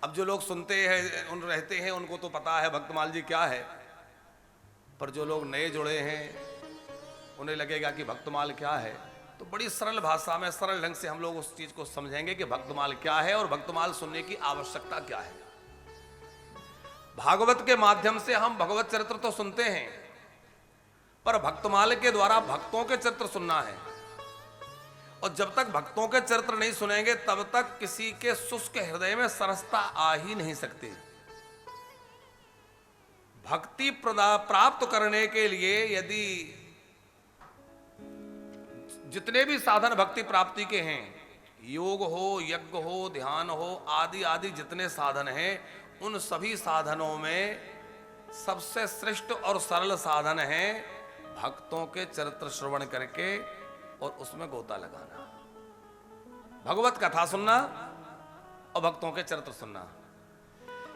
अब जो लोग सुनते हैं उन रहते हैं उनको तो पता है भक्तमाल जी क्या है, पर जो लोग नए जुड़े हैं उन्हें लगेगा कि भक्तमाल क्या है। तो बड़ी सरल भाषा में सरल ढंग से हम लोग उस चीज को समझेंगे कि भक्तमाल क्या है और भक्तमाल सुनने की आवश्यकता क्या है। भागवत के माध्यम से हम भगवत चरित्र तो सुनते हैं, पर भक्तमाल के द्वारा भक्तों के चरित्र सुनना है। और जब तक भक्तों के चरित्र नहीं सुनेंगे तब तक किसी के शुष्क हृदय में सरसता आ ही नहीं सकती। भक्ति प्राप्त करने के लिए यदि जितने भी साधन भक्ति प्राप्ति के हैं, योग हो, यज्ञ हो, ध्यान हो, आदि आदि जितने साधन हैं, उन सभी साधनों में सबसे श्रेष्ठ और सरल साधन है भक्तों के चरित्र श्रवण करके और उसमें गोता लगाना, भगवत कथा सुनना और भक्तों के चरित्र सुनना।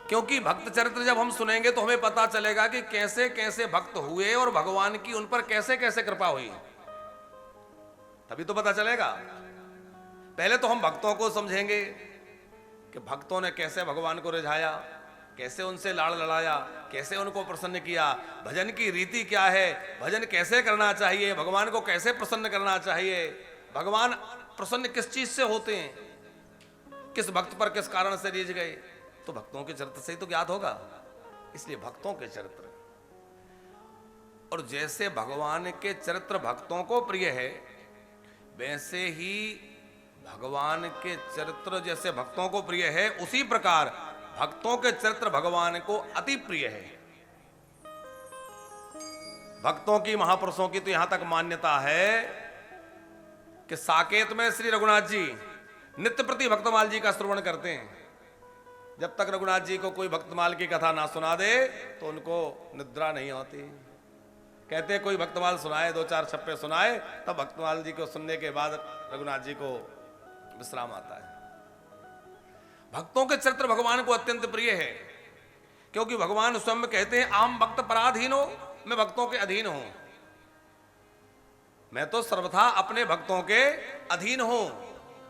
क्योंकि भक्त चरित्र जब हम सुनेंगे तो हमें पता चलेगा कि कैसे कैसे भक्त हुए और भगवान की उन पर कैसे कैसे कृपा हुई, तभी तो पता चलेगा। पहले तो हम भक्तों को समझेंगे कि भक्तों ने कैसे भगवान को रिझाया, कैसे उनसे लाड़ लड़ाया, कैसे उनको प्रसन्न किया, भजन की रीति क्या है, भजन कैसे करना चाहिए, भगवान को कैसे प्रसन्न करना चाहिए, भगवान प्रसन्न किस चीज से होते हैं, किस भक्त पर किस कारण से रीझ गए, तो भक्तों के चरित्र से ही तो ज्ञात होगा। इसलिए भक्तों के चरित्र, और जैसे भगवान के चरित्र भक्तों को प्रिय है, वैसे ही भगवान के चरित्र जैसे भक्तों को प्रिय है, उसी प्रकार भक्तों के चरित्र भगवान को अति प्रिय है। भक्तों की, महापुरुषों की तो यहां तक मान्यता है कि साकेत में श्री रघुनाथ जी नित्य प्रति भक्तमाल जी का श्रवण करते हैं। जब तक रघुनाथ जी को कोई भक्तमाल की कथा ना सुना दे तो उनको निद्रा नहीं होती। कहते कोई भक्तमाल सुनाए, दो चार छप्पे सुनाए, तब भक्तमाल जी को सुनने के बाद रघुनाथ जी को विश्राम आता है। भक्तों के चरित्र भगवान को अत्यंत प्रिय है, क्योंकि भगवान स्वयं कहते हैं आम भक्त पराधीन हो, मैं भक्तों के अधीन हूं। मैं तो सर्वथा अपने भक्तों के अधीन हूं।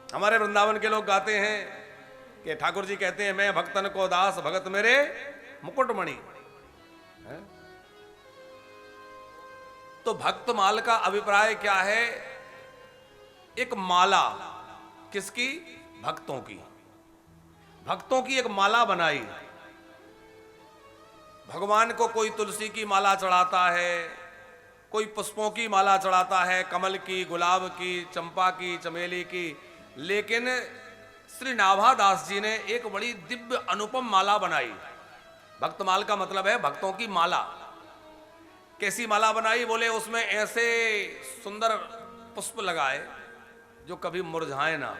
हमारे वृंदावन के लोग गाते हैं कि ठाकुर जी कहते हैं मैं भक्तन को दास, भगत मेरे मुकुटमणि। तो भक्तमाल का अभिप्राय क्या है? एक माला, किसकी? भक्तों की। भक्तों की एक माला बनाई। भगवान को कोई तुलसी की माला चढ़ाता है, कोई पुष्पों की माला चढ़ाता है, कमल की, गुलाब की, चंपा की, चमेली की, लेकिन श्री नाभादास जी ने एक बड़ी दिव्य अनुपम माला बनाई। भक्तमाल का मतलब है भक्तों की माला। कैसी माला बनाई? बोले उसमें ऐसे सुंदर पुष्प लगाए जो कभी मुरझाए ना।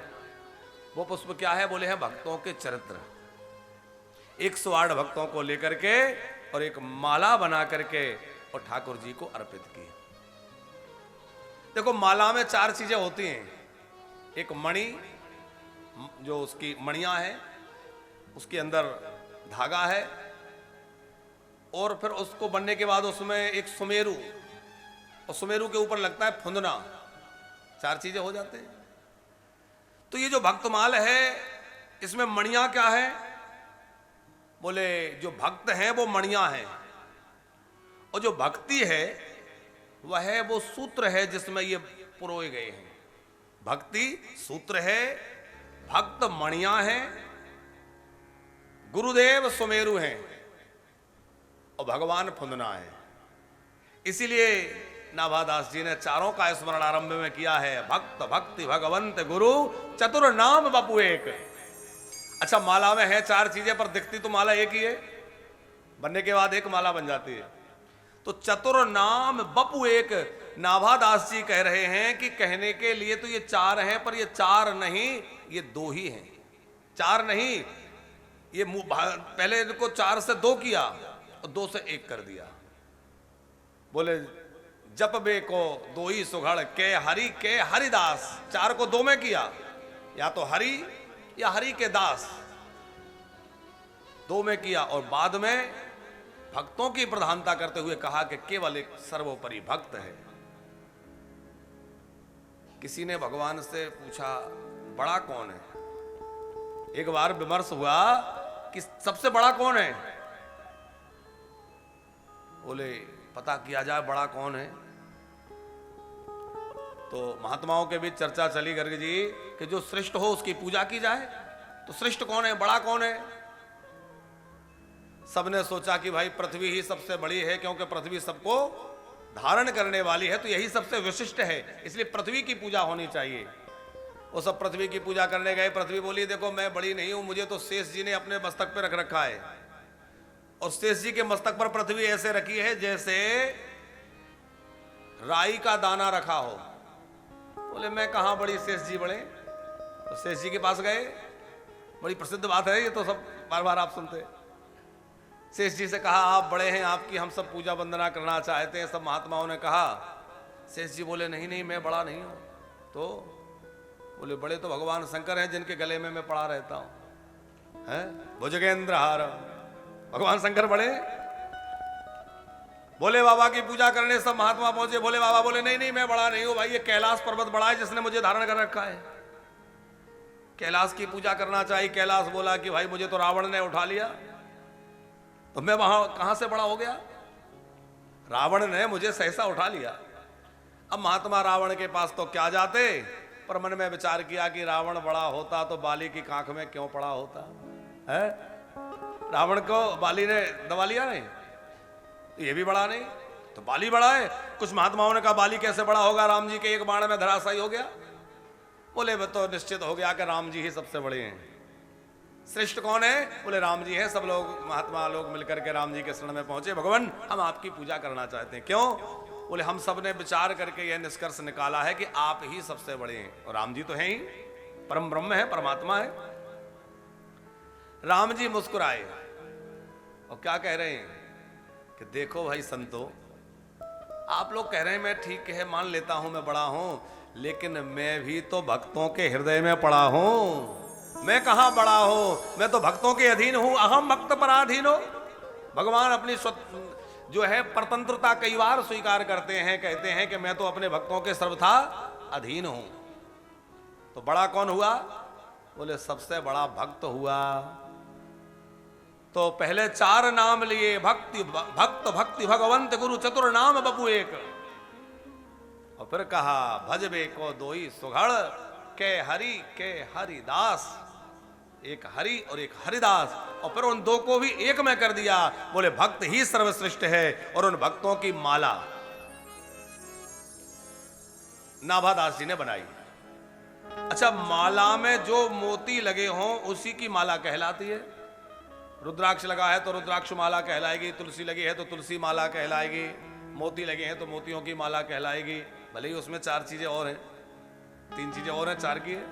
वो पुष्प क्या है? बोले हैं भक्तों के चरित्र। 108 भक्तों को लेकर के और एक माला बना करके और ठाकुर जी को अर्पित की। देखो माला में 4 चीजें होती हैं। एक मणि, जो उसकी मणियां हैं, उसके अंदर धागा है, और फिर उसको बनने के बाद उसमें एक सुमेरु, और सुमेरु के ऊपर लगता है फुंदना। 4 चीजें हो जाते हैं। तो ये जो भक्तमाल है इसमें मणियां क्या है? बोले जो भक्त हैं वो मणियां हैं, और जो भक्ति है वह है वो सूत्र है जिसमें ये पुरोए गए हैं। भक्ति सूत्र है, भक्त मणियां हैं, गुरुदेव सुमेरु हैं और भगवान फुंदना है। इसीलिए नाभादास जी ने चारों का स्मरण आरंभ में किया है। भक्त भक्ति भगवंत गुरु चतुर नाम बपु एक। अच्छा माला में है 4 चीजें, पर दिखती तो माला एक ही है। बनने के बाद एक माला बन जाती है। तो चतुर नाम बपु एक, नाभादास जी कह रहे हैं कि कहने के लिए तो ये 4 हैं, पर ये 4 नहीं, ये 2 ही हैं। 4 नहीं, ये पहले इनको 4 से 2 किया और 2 से 1 कर दिया। बोले जप बे को 2 ही सुघड़ के हरि के हरिदास। 4 को 2 में किया, या तो हरि या हरि के दास, 2 में किया। और बाद में भक्तों की प्रधानता करते हुए कहा कि केवल एक सर्वोपरि भक्त है। किसी ने भगवान से पूछा बड़ा कौन है? एक बार विमर्श हुआ कि सबसे बड़ा कौन है? बोले पता किया जाए बड़ा कौन है। तो महात्माओं के बीच चर्चा चली गर्ग जी कि जो श्रेष्ठ हो उसकी पूजा की जाए। तो श्रेष्ठ कौन है, बड़ा कौन है? सबने सोचा कि भाई पृथ्वी ही सबसे बड़ी है, क्योंकि पृथ्वी सबको धारण करने वाली है, तो यही सबसे विशिष्ट है, इसलिए पृथ्वी की पूजा होनी चाहिए। वो सब पृथ्वी की पूजा करने गए। पृथ्वी बोली देखो मैं बड़ी नहीं हूं, मुझे तो शेष जी ने अपने मस्तक पे रख रखा है, और शेष जी के मस्तक पर पृथ्वी ऐसे रखी है जैसे राई का दाना रखा हो। बोले मैं कहां बड़ी, शेष जी बड़े। तो शेष जी के पास गए, बड़ी प्रसिद्ध बात है ये तो, सब बार बार आप सुनते। शेष जी से कहा आप बड़े हैं, आपकी हम सब पूजा वंदना करना चाहते हैं। सब महात्माओं ने कहा। शेष जी बोले नहीं नहीं मैं बड़ा नहीं हूं। तो बोले बड़े तो भगवान शंकर हैं जिनके गले में मैं पड़ा रहता हूं, है भुजगेंद्र हार, भगवान शंकर बड़े। बोले बाबा की पूजा करने सब महात्मा पहुंचे। बोले बाबा बोले नहीं नहीं मैं बड़ा नहीं हूं भाई, ये कैलाश पर्वत बड़ा है जिसने मुझे धारण कर रखा है, कैलाश की पूजा करना चाहिए। कैलाश बोला कि भाई मुझे तो रावण ने उठा लिया, तो मैं वहां कहां से बड़ा हो गया? रावण ने मुझे सहसा उठा लिया। अब महात्मा रावण के पास तो क्या जाते, पर मन में विचार किया कि रावण बड़ा होता तो बाली की कांख में क्यों पड़ा होता है? रावण को बाली ने दबा लिया नहीं, ये भी बड़ा नहीं, तो बाली बड़ा है। कुछ महात्माओं ने कहा बाली कैसे बड़ा होगा, राम जी के एक बाण में धराशायी हो गया। बोले तो निश्चित हो गया कि राम जी ही सबसे बड़े हैं। श्रेष्ठ कौन है? बोले राम जी हैं। सब लोग महात्मा लोग मिलकर के राम जी के शरण में पहुंचे। भगवान हम आपकी पूजा करना चाहते हैं। क्यों? बोले हम सब ने विचार करके यह निष्कर्ष निकाला है कि आप ही सबसे बड़े हैं, और राम जी तो हैं ही, परम ब्रह्म है, परमात्मा है। राम जी मुस्कुराए और क्या कह रहे हैं कि देखो भाई संतो, आप लोग कह रहे हैं मैं ठीक है मान लेता हूं मैं बड़ा हूं, लेकिन मैं भी तो भक्तों के हृदय में पड़ा हूं। मैं कहां बड़ा हूं, मैं तो भक्तों के अधीन हूं। अहम भक्त पराधीन हो। भगवान अपनी जो है परतंत्रता कई बार स्वीकार करते हैं, कहते हैं कि मैं तो अपने भक्तों के सर्वथा अधीन हूं। तो बड़ा कौन हुआ? बोले सबसे बड़ा भक्त हुआ। तो पहले 4 नाम लिए, भक्ति भक्त भक्ति भगवंत गुरु चतुर नाम बपू एक, और फिर कहा भजबे को दोई सुघड़ के हरिदास, एक हरि और एक हरिदास, और फिर उन 2 को भी एक में कर दिया। बोले भक्त ही सर्वश्रेष्ठ है, और उन भक्तों की माला नाभादास जी ने बनाई। अच्छा, माला में जो मोती लगे हों उसी की माला कहलाती है। रुद्राक्ष लगा है तो रुद्राक्ष माला कहलाएगी, तुलसी लगी है तो तुलसी माला कहलाएगी, मोती लगे हैं तो मोतियों की माला कहलाएगी। भले ही उसमें 4 चीजें और हैं, 3 चीजें और हैं, 4 की है।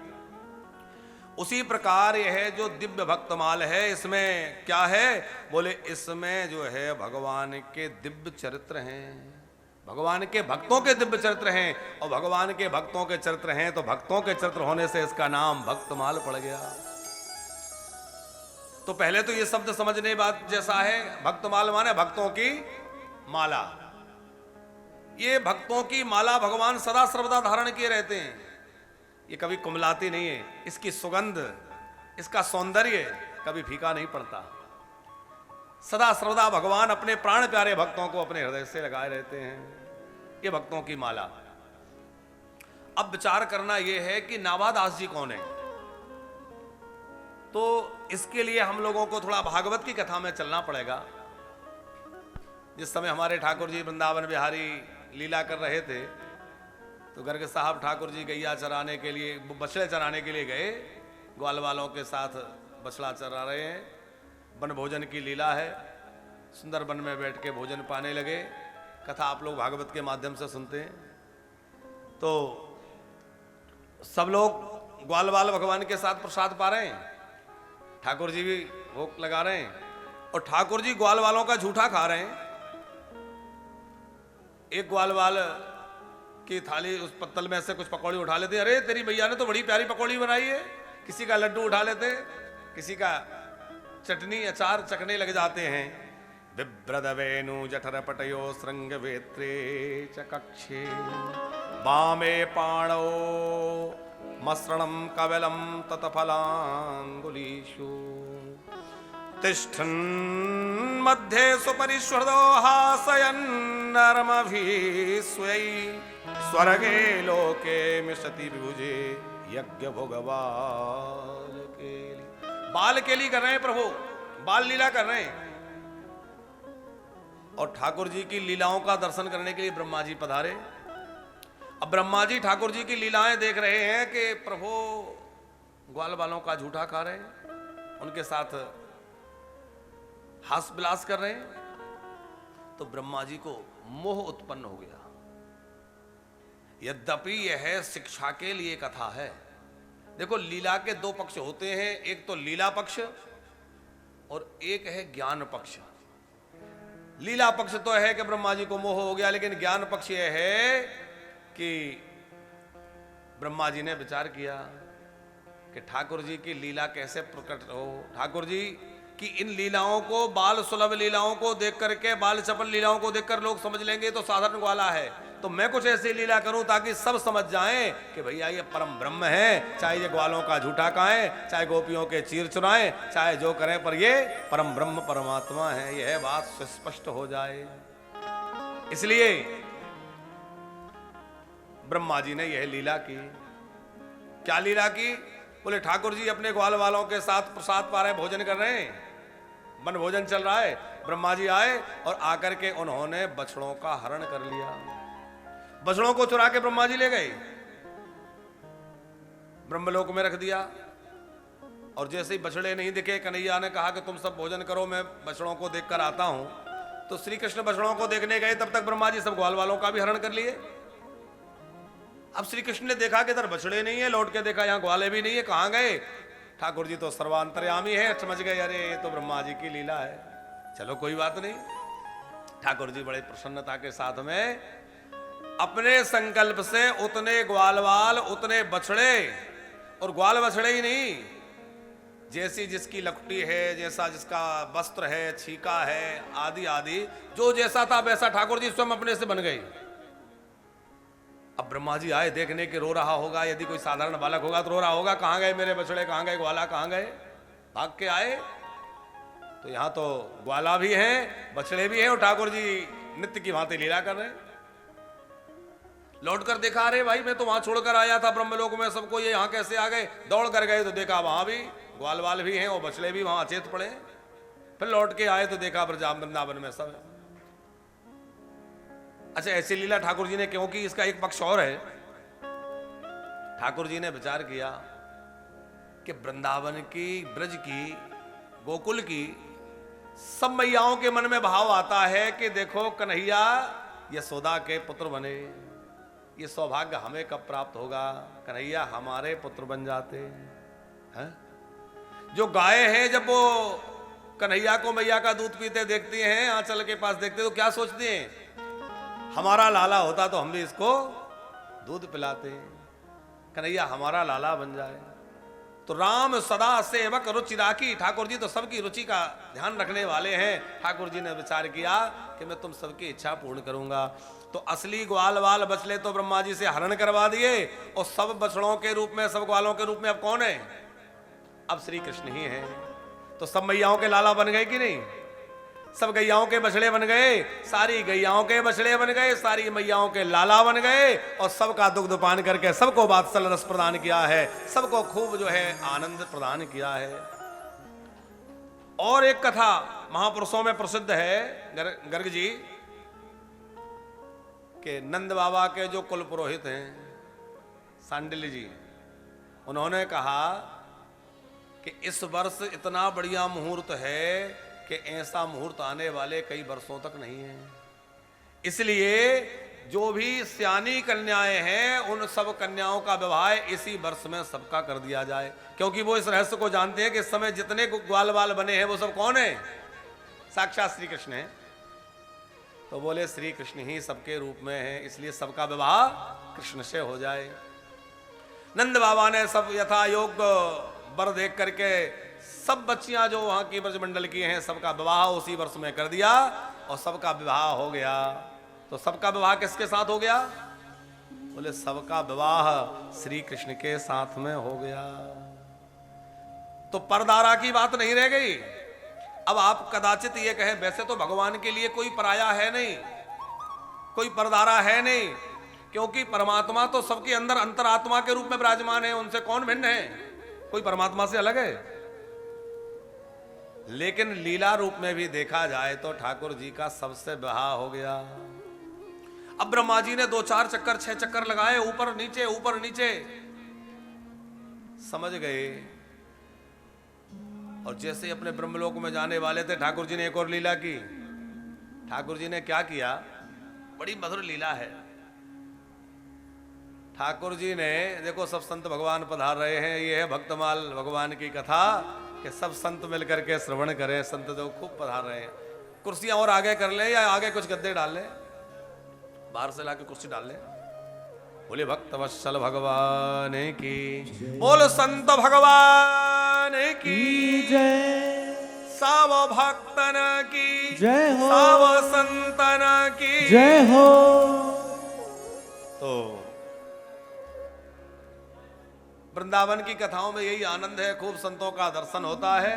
उसी प्रकार यह जो दिव्य भक्तमाल है, इसमें क्या है? बोले इसमें जो है भगवान के दिव्य चरित्र हैं, भगवान के भक्तों के दिव्य चरित्र हैं, और भगवान के भक्तों के चरित्र हैं तो भक्तों के चरित्र होने से इसका नाम भक्तमाल पड़ गया। तो पहले तो ये शब्द समझने बात जैसा है, भक्तमाल माने भक्तों की माला। ये भक्तों की माला भगवान सदा सर्वदा धारण किए रहते हैं। ये कभी कुमलाती नहीं है, इसकी सुगंध, इसका सौंदर्य कभी फीका नहीं पड़ता। सदा सर्वदा भगवान अपने प्राण प्यारे भक्तों को अपने हृदय से लगाए रहते हैं। ये भक्तों की माला। अब विचार करना यह है कि नाभादास जी कौन है। तो इसके लिए हम लोगों को थोड़ा भागवत की कथा में चलना पड़ेगा। जिस समय हमारे ठाकुर जी वृंदावन बिहारी लीला कर रहे थे, तो गर्ग साहब ठाकुर जी गैया चराने के लिए, बछड़े चराने के लिए गए, ग्वाल वालों के साथ बछड़ा चरा रहे हैं। वन भोजन की लीला है, सुंदर वन में बैठ के भोजन पाने लगे। कथा आप लोग भागवत के माध्यम से सुनते हैं। तो सब लोग ग्वाल वाल भगवान के साथ प्रसाद पा रहे हैं, ठाकुर जी भी भोग लगा रहे हैं, और ठाकुर जी ग्वाल वालों का झूठा खा रहे हैं। एक ग्वाल वाल की थाली, उस पत्तल में से कुछ पकौड़ी उठा लेते, अरे तेरी भैया ने तो बड़ी प्यारी पकौड़ी बनाई है। किसी का लड्डू उठा लेते, किसी का चटनी अचार चखने लग जाते हैं। बिभ्रद वेणु जठर पटयो श्रृंग वेत्रे चकक्षे वामे पाणो मसृणम कवलम ततफलांगुलीषु तिष्ठन् मध्ये सुपरिष्वदो हासयन्नरमभिस्वै स्वर्गे लोके मिशति विभुजे यज्ञ भोगवाल केली। बाल केली कर रहे हैं प्रभु, बाल लीला कर रहे हैं। और ठाकुर जी की लीलाओं का दर्शन करने के लिए ब्रह्मा जी पधारे। अब ब्रह्मा जी ठाकुर जी की लीलाएं देख रहे हैं कि प्रभु ग्वाल बालों का झूठा खा रहे हैं, उनके साथ हास विलास कर रहे हैं। तो ब्रह्मा जी को मोह उत्पन्न हो गया। यद्यपि यह शिक्षा के लिए कथा है। देखो, लीला के दो पक्ष होते हैं, एक तो लीला पक्ष और एक है ज्ञान पक्ष। लीला पक्ष तो है कि ब्रह्मा जी को मोह हो गया, लेकिन ज्ञान पक्ष यह है कि ब्रह्मा जी ने विचार किया कि ठाकुर जी की लीला कैसे प्रकट हो। ठाकुर जी की इन लीलाओं को, बाल सुलभ लीलाओं को देख करके, बाल चपल लीलाओं को देखकर लोग समझ लेंगे तो साधारण ग्वाला है। तो मैं कुछ ऐसी लीला करूं ताकि सब समझ जाएं कि भैया ये परम ब्रह्म है, चाहे ये ग्वालों का झूठा खाएं, चाहे गोपियों के चीर चुराएं, चाहे जो करें, पर ये परम ब्रह्म परमात्मा है, यह बात सुस्पष्ट हो जाए। इसलिए ब्रह्मा जी ने यह लीला की। क्या लीला की? बोले ठाकुर जी अपने ग्वाल वालों के साथ प्रसाद पा रहे, भोजन कर रहे हैं, वन भोजन चल रहा है। ब्रह्मा जी आए और आकर के उन्होंने बछड़ों का हरण कर लिया। बछड़ों को चुरा के ब्रह्मा जी ले गए, ब्रह्मलोक में रख दिया। और जैसे ही बछड़े नहीं दिखे, कन्हैया ने कहा कि तुम सब भोजन करो, मैं बछड़ों को देखकर आता हूं। तो श्री कृष्ण बछड़ों को देखने गए, तब तक ब्रह्मा जी सब ग्वाल वालों का भी हरण कर लिए। अब श्री कृष्ण ने देखा कि इधर बछड़े नहीं है, लौट के देखा यहां ग्वाले भी नहीं है, कहां गए? ठाकुर जी तो सर्वांतर्यामी है, समझ गए अरे ये तो ब्रह्मा जी की लीला है। चलो कोई बात नहीं। ठाकुर जी बड़े प्रसन्नता के साथ में अपने संकल्प से उतने ग्वालवाल, उतने बछड़े, और ग्वाल बछड़े ही नहीं, जैसी जिसकी लकुटी है, जैसा जिसका वस्त्र है, छीका है, आदि आदि, जो जैसा था वैसा ठाकुर जी स्वयं अपने से बन गई। अब ब्रह्मा जी आए, देखने के रो रहा होगा, यदि कोई साधारण बालक होगा तो रो रहा होगा, कहां गए मेरे बछड़े, कहां गए ग्वाला, कहां गए? भाग के आए तो यहां तो ग्वाला भी है, बछड़े भी हैं, और ठाकुर जी नित्य की भांति लीला कर रहे हैं। लौटकर देखा, अरे भाई मैं तो वहां छोड़कर आया था ब्रह्मलोक में सबको, ये यहां कैसे आ गए? दौड़ कर गए तो देखा वहां भी ग्वाल वाल भी हैं और बछड़े भी वहां अचेत पड़े। फिर लौट के आए तो देखा वृंदावन में सब है। अच्छा, ऐसी लीला ठाकुर जी ने क्यों की? इसका एक पक्ष और है। ठाकुर जी ने विचार किया कि वृंदावन की, ब्रज की, गोकुल की सब मैयाओं के मन में भाव आता है कि देखो कन्हैया यशोदा के पुत्र बने, ये सौभाग्य हमें कब प्राप्त होगा? कन्हैया हमारे पुत्र बन जाते हैं। जो गाय हैं जब वो कन्हैया को मैया का दूध पीते देखती हैं, आंचल के पास देखते तो क्या सोचती हैं? हमारा लाला होता तो हम भी इसको दूध पिलाते, कन्हैया हमारा लाला बन जाए। तो राम सदा सेवक रुचि राखी। ठाकुर जी तो सबकी रुचि का ध्यान रखने वाले हैं। ठाकुर जी ने विचार किया कि मैं तुम सबकी इच्छा पूर्ण करूंगा। तो असली ग्वाल वाल बछड़े तो ब्रह्मा जी से हरण करवा दिए, और सब बछड़ों के रूप में, सब ग्वालों के रूप में अब कौन है? अब श्री कृष्ण ही है। तो सब मैयाओं के लाला बन गए कि नहीं? सब गैयाओं के बछड़े बन गए, सारी गैयाओं के बछड़े बन गए, सारी मैयाओं के लाला बन गए, और सबका दुग्ध पान करके सबको वात्सल रस प्रदान किया है, सबको खूब जो है आनंद प्रदान किया है। और एक कथा महापुरुषों में प्रसिद्ध है, गर्ग जी के नंद बाबा के जो कुल पुरोहित हैं सांडिल्य जी, उन्होंने कहा कि इस वर्ष इतना बढ़िया मुहूर्त है कि ऐसा मुहूर्त आने वाले कई वर्षों तक नहीं है। इसलिए जो भी सियानी कन्याएं हैं उन सब कन्याओं का विवाह इसी वर्ष में सबका कर दिया जाए, क्योंकि वो इस रहस्य को जानते हैं कि इस समय जितने ग्वाल बाल बने हैं वो सब कौन है? साक्षात श्री कृष्ण है। तो बोले श्री कृष्ण ही सबके रूप में है, इसलिए सबका विवाह कृष्ण से हो जाए। नंद बाबा ने सब यथा योग्य वर देख करके सब बच्चियां जो वहां की ब्रजमंडल की हैं सबका विवाह उसी वर्ष में कर दिया, और सबका विवाह हो गया। तो सबका विवाह किसके साथ हो गया? बोले सबका विवाह श्री कृष्ण के साथ में हो गया। तो परदारा की बात नहीं रह गई। अब आप कदाचित ये कहें वैसे तो भगवान के लिए कोई पराया है नहीं, कोई परदारा है नहीं, क्योंकि परमात्मा तो सबके अंदर अंतरात्मा के रूप में विराजमान है, उनसे कौन भिन्न है, कोई परमात्मा से अलग है। लेकिन लीला रूप में भी देखा जाए तो ठाकुर जी का सबसे विवाह हो गया। अब ब्रह्मा जी ने 2-4 चक्कर 6 चक्कर लगाए, ऊपर नीचे समझ गए। और जैसे अपने ब्रह्मलोक में जाने वाले थे, ठाकुर जी ने एक और लीला की। ठाकुर जी ने क्या किया, बड़ी मधुर लीला है। ठाकुर जी ने देखो, सब संत भगवान पधार रहे हैं, ये है भक्तमाल भगवान की कथा कि सब संत मिलकर के श्रवण करें। संत जो खूब पधार रहे हैं, कुर्सियां और आगे कर ले या आगे कुछ गद्दे डाल ले, बाहर से लाके कुर्सी डाल ले। बोले भक्त वत्सल भगवान की, बोल संत भगवान की जय, साव भक्तन की जय हो, साव संतन की जय हो। तो वृंदावन की कथाओं में यही आनंद है, खूब संतों का दर्शन होता है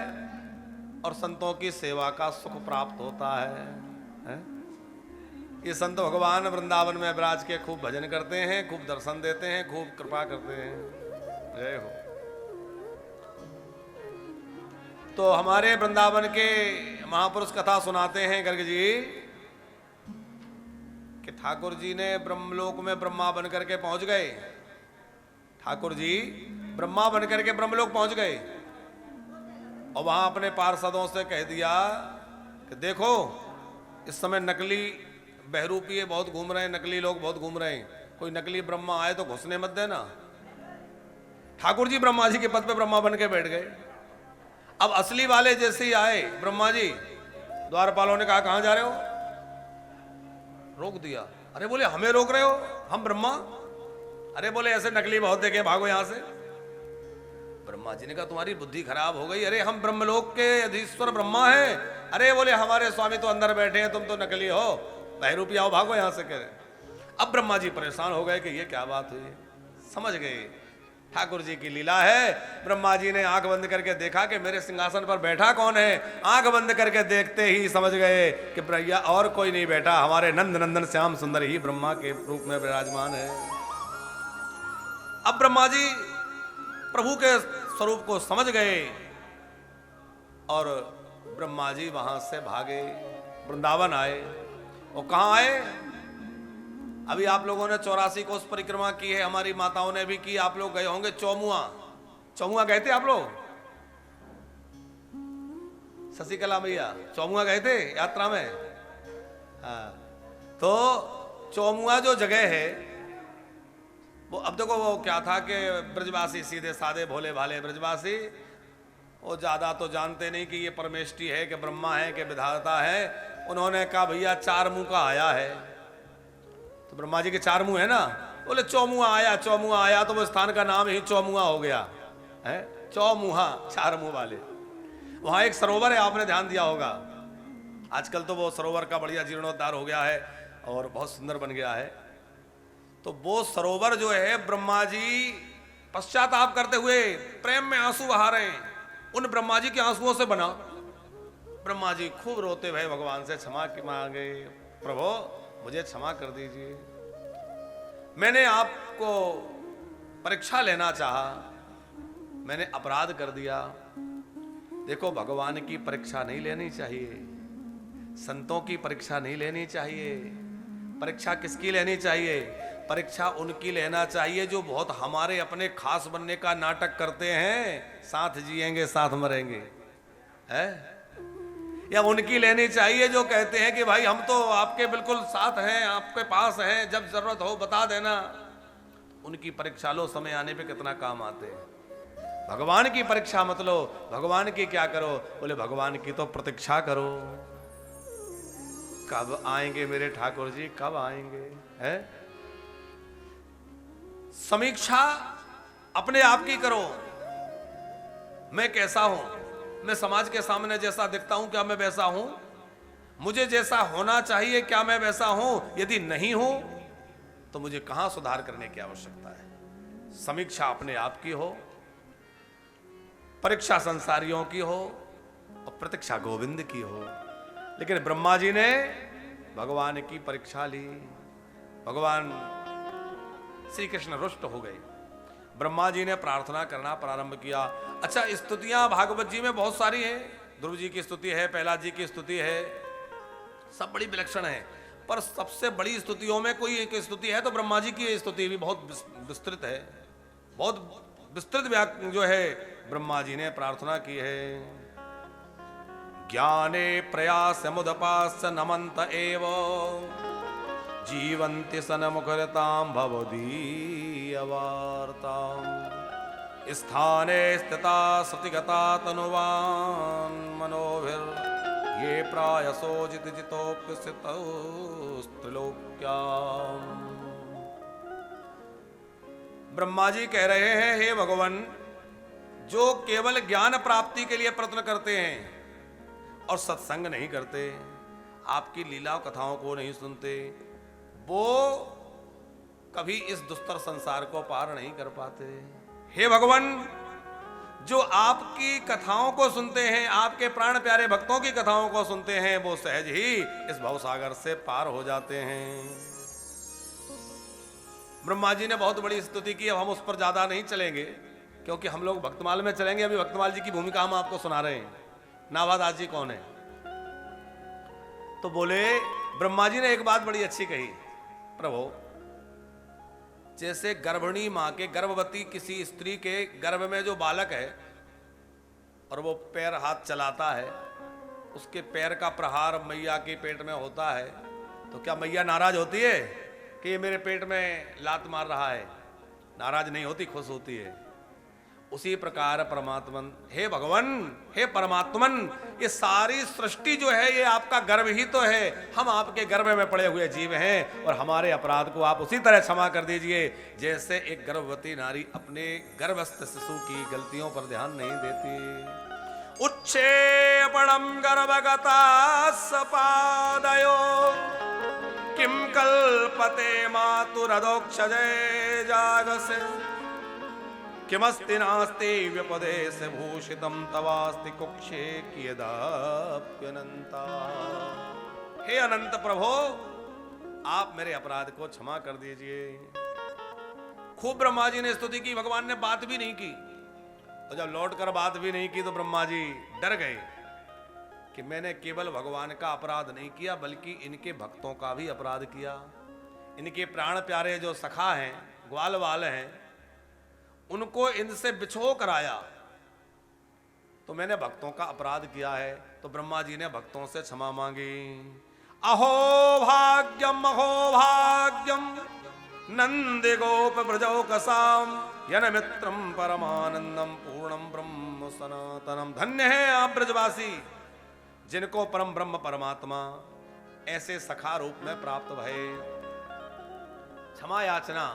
और संतों की सेवा का सुख प्राप्त होता है? ये संत भगवान वृंदावन में विराज के खूब भजन करते हैं, खूब दर्शन देते हैं, खूब कृपा करते हैं। जय हो। तो हमारे वृंदावन के महापुरुष कथा सुनाते हैं गर्ग जी कि ठाकुर जी ने ब्रह्मलोक में ब्रह्मा बनकर के पहुंच गए। ठाकुर जी ब्रह्मा बनकर के ब्रह्मलोक पहुंच गए और वहां अपने पार्षदों से कह दिया कि देखो, इस समय नकली बहरूपीय बहुत घूम रहे हैं, नकली लोग बहुत घूम रहे हैं, कोई नकली ब्रह्मा आए तो घुसने मत देना। ठाकुर जी ब्रह्मा जी के पद पे ब्रह्मा बन के बैठ गए। अब असली वाले जैसे ही आए ब्रह्मा जी, द्वारपालों ने कहा कहां जा रहे हो, रोक दिया। अरे बोले हमें रोक रहे हो, हम ब्रह्मा? अरे बोले ऐसे नकली बहुत देखे, भागो यहां से। ब्रह्मा जी ने कहा तुम्हारी बुद्धि खराब हो गई, अरे हम ब्रह्मलोक के अधीश्वर ब्रह्मा हैं। अरे बोले हमारे स्वामी तो अंदर बैठे हैं, तुम तो नकली हो, बहरूपी आओ, भागो यहां से। कह रहे। अब ब्रह्मा जी परेशान हो गए कि ये क्या बात हुई, समझ गए ठाकुर जी की लीला है। ब्रह्मा जी ने आंख बंद करके देखा कि मेरे सिंहासन पर बैठा कौन है। आंख बंद करके देखते ही समझ गए कि भैया और कोई नहीं बैठा, हमारे नंद नंदन श्याम सुंदर ही ब्रह्मा के रूप में विराजमान है। अब ब्रह्मा जी प्रभु के स्वरूप को समझ गए और ब्रह्मा जी वहां से भागे, वृंदावन आए। और कहां आए, अभी आप लोगों ने 84 कोस परिक्रमा की है, हमारी माताओं ने भी की, आप लोग गए होंगे चौमुआ। चौमुआ गए थे आप लोग? शशिकला मैया चौमुआ गए थे यात्रा में? हाँ। तो चौमुआ जो जगह है वो, अब देखो वो क्या था कि ब्रजवासी सीधे साधे भोले भाले ब्रजवासी, वो ज्यादा तो जानते नहीं कि ये परमेष्टि है कि ब्रह्मा है कि विधाता है। उन्होंने कहा भैया 4 मुंह का आया है, तो ब्रह्मा जी के 4 मुंह है ना, बोले चौमुआ आया। चौमुआ आया तो वो स्थान का नाम ही चौमुआ हो गया है, चौमुहा, 4 मुंह वाले। वहां एक सरोवर है, आपने ध्यान दिया होगा। आजकल तो वो सरोवर का बढ़िया जीर्णोद्धार हो गया है और बहुत सुंदर बन गया है। तो वो सरोवर जो है, ब्रह्मा जी पश्चाताप करते हुए प्रेम में आंसू बहा रहे हैं, उन ब्रह्मा जी के आंसुओं से बना। ब्रह्मा जी खूब रोते हुए भगवान से क्षमा की मांगे, प्रभु मुझे क्षमा कर दीजिए, मैंने आपको परीक्षा लेना चाहा, मैंने अपराध कर दिया। देखो भगवान की परीक्षा नहीं लेनी चाहिए, संतों की परीक्षा नहीं लेनी चाहिए। परीक्षा किसकी लेनी चाहिए? परीक्षा उनकी लेना चाहिए जो बहुत हमारे अपने खास बनने का नाटक करते हैं, साथ जिएंगे साथ मरेंगे, है? या उनकी लेनी चाहिए जो कहते हैं कि भाई हम तो आपके बिल्कुल साथ हैं, आपके पास हैं, जब जरूरत हो बता देना। उनकी परीक्षा लो, समय आने पे कितना काम आते हैं। भगवान की परीक्षा मत लो। भगवान की क्या करो? बोले भगवान की तो प्रतीक्षा करो, कब आएंगे मेरे ठाकुर जी, कब आएंगे, है? समीक्षा अपने आप की करो, मैं कैसा हूं, मैं समाज के सामने जैसा दिखता हूं क्या मैं वैसा हूं? मुझे जैसा होना चाहिए क्या मैं वैसा हूं? यदि नहीं हूं तो मुझे कहां सुधार करने की आवश्यकता है? समीक्षा अपने आप की हो, परीक्षा संसारियों की हो और प्रतीक्षा गोविंद की हो। लेकिन ब्रह्मा जी ने भगवान की परीक्षा ली। भगवान श्री कृष्ण रुष्ट हो गए। ब्रह्मा जी ने प्रार्थना करना प्रारंभ किया। अच्छा, स्तुतियां भागवत जी में बहुत सारी हैं। ध्रुव जी की स्तुति है, प्रहलाद जी की स्तुति है, सब बड़ी विलक्षण है। पर सबसे बड़ी स्तुतियों में कोई एक स्तुति है तो ब्रह्मा जी की स्तुति भी बहुत विस्तृत है। बहुत विस्तृत जो है ब्रह्मा जी ने प्रार्थना की है। ज्ञाने प्रयास मुदपास नमंत एव जीवंति सनमुखरतां भवदीयवार्तां स्थाने स्थिता श्रुतिगता तनुवान् मनोभिर् ये प्रायसो जितोप्यस्त्रिलोक्याम्। ब्रह्मा जी कह रहे हैं, हे भगवान, जो केवल ज्ञान प्राप्ति के लिए प्रयत्न करते हैं और सत्संग नहीं करते, आपकी लीला कथाओं को नहीं सुनते, वो कभी इस दुस्तर संसार को पार नहीं कर पाते। हे भगवान, जो आपकी कथाओं को सुनते हैं, आपके प्राण प्यारे भक्तों की कथाओं को सुनते हैं, वो सहज ही इस भवसागर से पार हो जाते हैं। ब्रह्मा जी ने बहुत बड़ी स्तुति की। अब हम उस पर ज्यादा नहीं चलेंगे क्योंकि हम लोग भक्तमाल में चलेंगे। अभी भक्तमाल जी की भूमिका हम आपको सुना रहे हैं। नाभादास जी कौन है? तो बोले, ब्रह्मा जी ने एक बात बड़ी अच्छी कही, प्रभु, जैसे गर्भिणी मां के, गर्भवती किसी स्त्री के गर्भ में जो बालक है और वो पैर हाथ चलाता है, उसके पैर का प्रहार मैया के पेट में होता है, तो क्या मैया नाराज होती है कि ये मेरे पेट में लात मार रहा है? नाराज नहीं होती, खुश होती है। उसी प्रकार परमात्मन, हे भगवान, हे परमात्मन, ये सारी सृष्टि जो है ये आपका गर्भ ही तो है। हम आपके गर्भ में पड़े हुए जीव हैं और हमारे अपराध को आप उसी तरह क्षमा कर दीजिए जैसे एक गर्भवती नारी अपने गर्भस्थ शिशु की गलतियों पर ध्यान नहीं देती। उच्छेपणम गर्भगता सपादयो किम कल्पते मातुरदोक्षजय जागसे किमस्ति नास्ति व्यपदेश भूषितम तवास्ति कुक्षे कियदाप्यनंता। हे अनंत प्रभो, आप मेरे अपराध को क्षमा कर दीजिए। खूब ब्रह्मा जी ने स्तुति की। भगवान ने बात भी नहीं की। तो जब लौट कर बात भी नहीं की तो ब्रह्मा जी डर गए कि मैंने केवल भगवान का अपराध नहीं किया बल्कि इनके भक्तों का भी अपराध किया। इनके प्राण प्यारे जो सखा हैं, ग्वाल वाल हैं, उनको इनसे बिछो कराया, तो मैंने भक्तों का अपराध किया है। तो ब्रह्मा जी ने भक्तों से क्षमा मांगी। अहो भाग्यम नंदि गोप ब्रजौकसाम यन मित्रम परमानंदम पूर्णम ब्रह्म सनातनम। धन्य है आप ब्रजवासी जिनको परम ब्रह्म परमात्मा ऐसे सखा रूप में प्राप्त भये। क्षमा याचना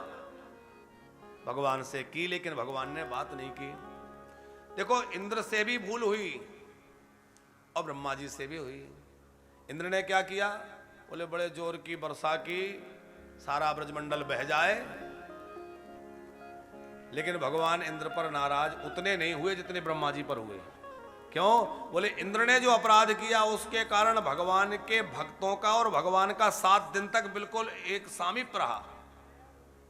भगवान से की, लेकिन भगवान ने बात नहीं की। देखो, इंद्र से भी भूल हुई और ब्रह्मा जी से भी हुई। इंद्र ने क्या किया? बोले बड़े जोर की वर्षा की, सारा ब्रजमंडल बह जाए। लेकिन भगवान इंद्र पर नाराज उतने नहीं हुए जितने ब्रह्मा जी पर हुए। क्यों? बोले इंद्र ने जो अपराध किया उसके कारण भगवान के भक्तों का और भगवान का 7 दिन तक बिल्कुल एक सामीप्य रहा।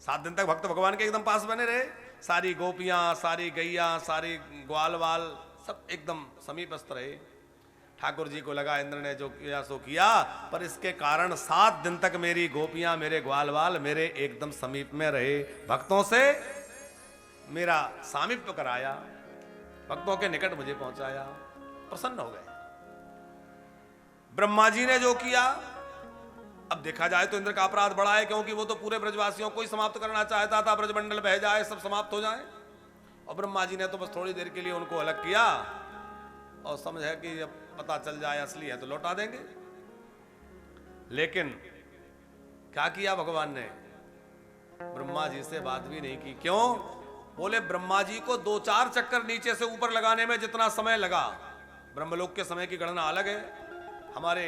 7 दिन तक भक्त भगवान के एकदम पास बने रहे। सारी गोपियां, सारी गैया, सारी ग्वाल वाल सब एकदम समीपस्थ रहे। ठाकुर जी को लगा इंद्र ने जो किया सो किया, पर इसके कारण 7 दिन तक मेरी गोपियां, मेरे ग्वाल वाल मेरे एकदम समीप में रहे। भक्तों से मेरा सामीप्य कराया, भक्तों के निकट मुझे पहुंचाया, प्रसन्न हो गए। ब्रह्मा जी ने जो किया, अब देखा जाए तो इंद्र का अपराध बड़ा है, क्योंकि वो तो पूरे ब्रजवासियों को ही समाप्त करना चाहता था, ब्रजमंडल बह जाए, सब समाप्त हो जाए। और ब्रह्मा जी ने तो बस थोड़ी देर के लिए उनको अलग किया और समझा कि जब पता चल जाए असली है तो लौटा देंगे। लेकिन क्या किया भगवान ने? ब्रह्मा जी से बात भी नहीं की। क्यों? बोले ब्रह्मा जी को 2-4 चक्कर नीचे से ऊपर लगाने में जितना समय लगा, ब्रह्मलोक के समय की गणना अलग है, हमारे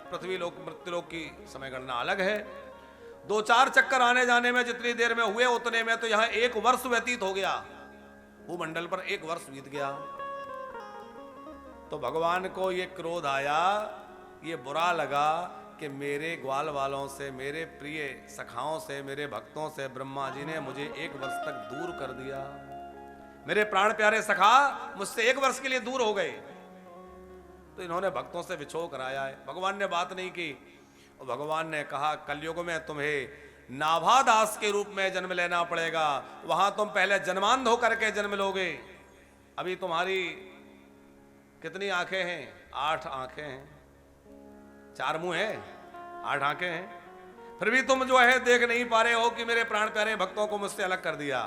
पृथ्वी लोक मृत्युलोक की समय गणना अलग है। 2-4 चक्कर आने जाने में जितनी देर में हुए उतने में तो यहां 1 वर्ष व्यतीत हो गया। भूमंडल पर 1 वर्ष बीत गया। तो भगवान को ये क्रोध आया, ये बुरा लगा कि मेरे ग्वाल वालों से, मेरे प्रिय सखाओं से, मेरे भक्तों से ब्रह्मा जी ने मुझे 1 वर्ष तक दूर कर दिया। मेरे प्राण प्यारे सखा मुझसे 1 वर्ष के लिए दूर हो गए, तो इन्होंने भक्तों से विछोह कराया है। भगवान ने बात नहीं की, और भगवान ने कहा कलयुग में तुम्हें नाभादास के रूप में जन्म लेना पड़ेगा, वहां तुम पहले जन्मांध होकर के जन्म लोगे। अभी तुम्हारी कितनी आंखें हैं? 8 आंखें हैं, 4 मुंह हैं, 8 आंखें हैं, फिर भी तुम जो है देख नहीं पा रहे हो कि मेरे प्राण प्यारे भक्तों को मुझसे अलग कर दिया।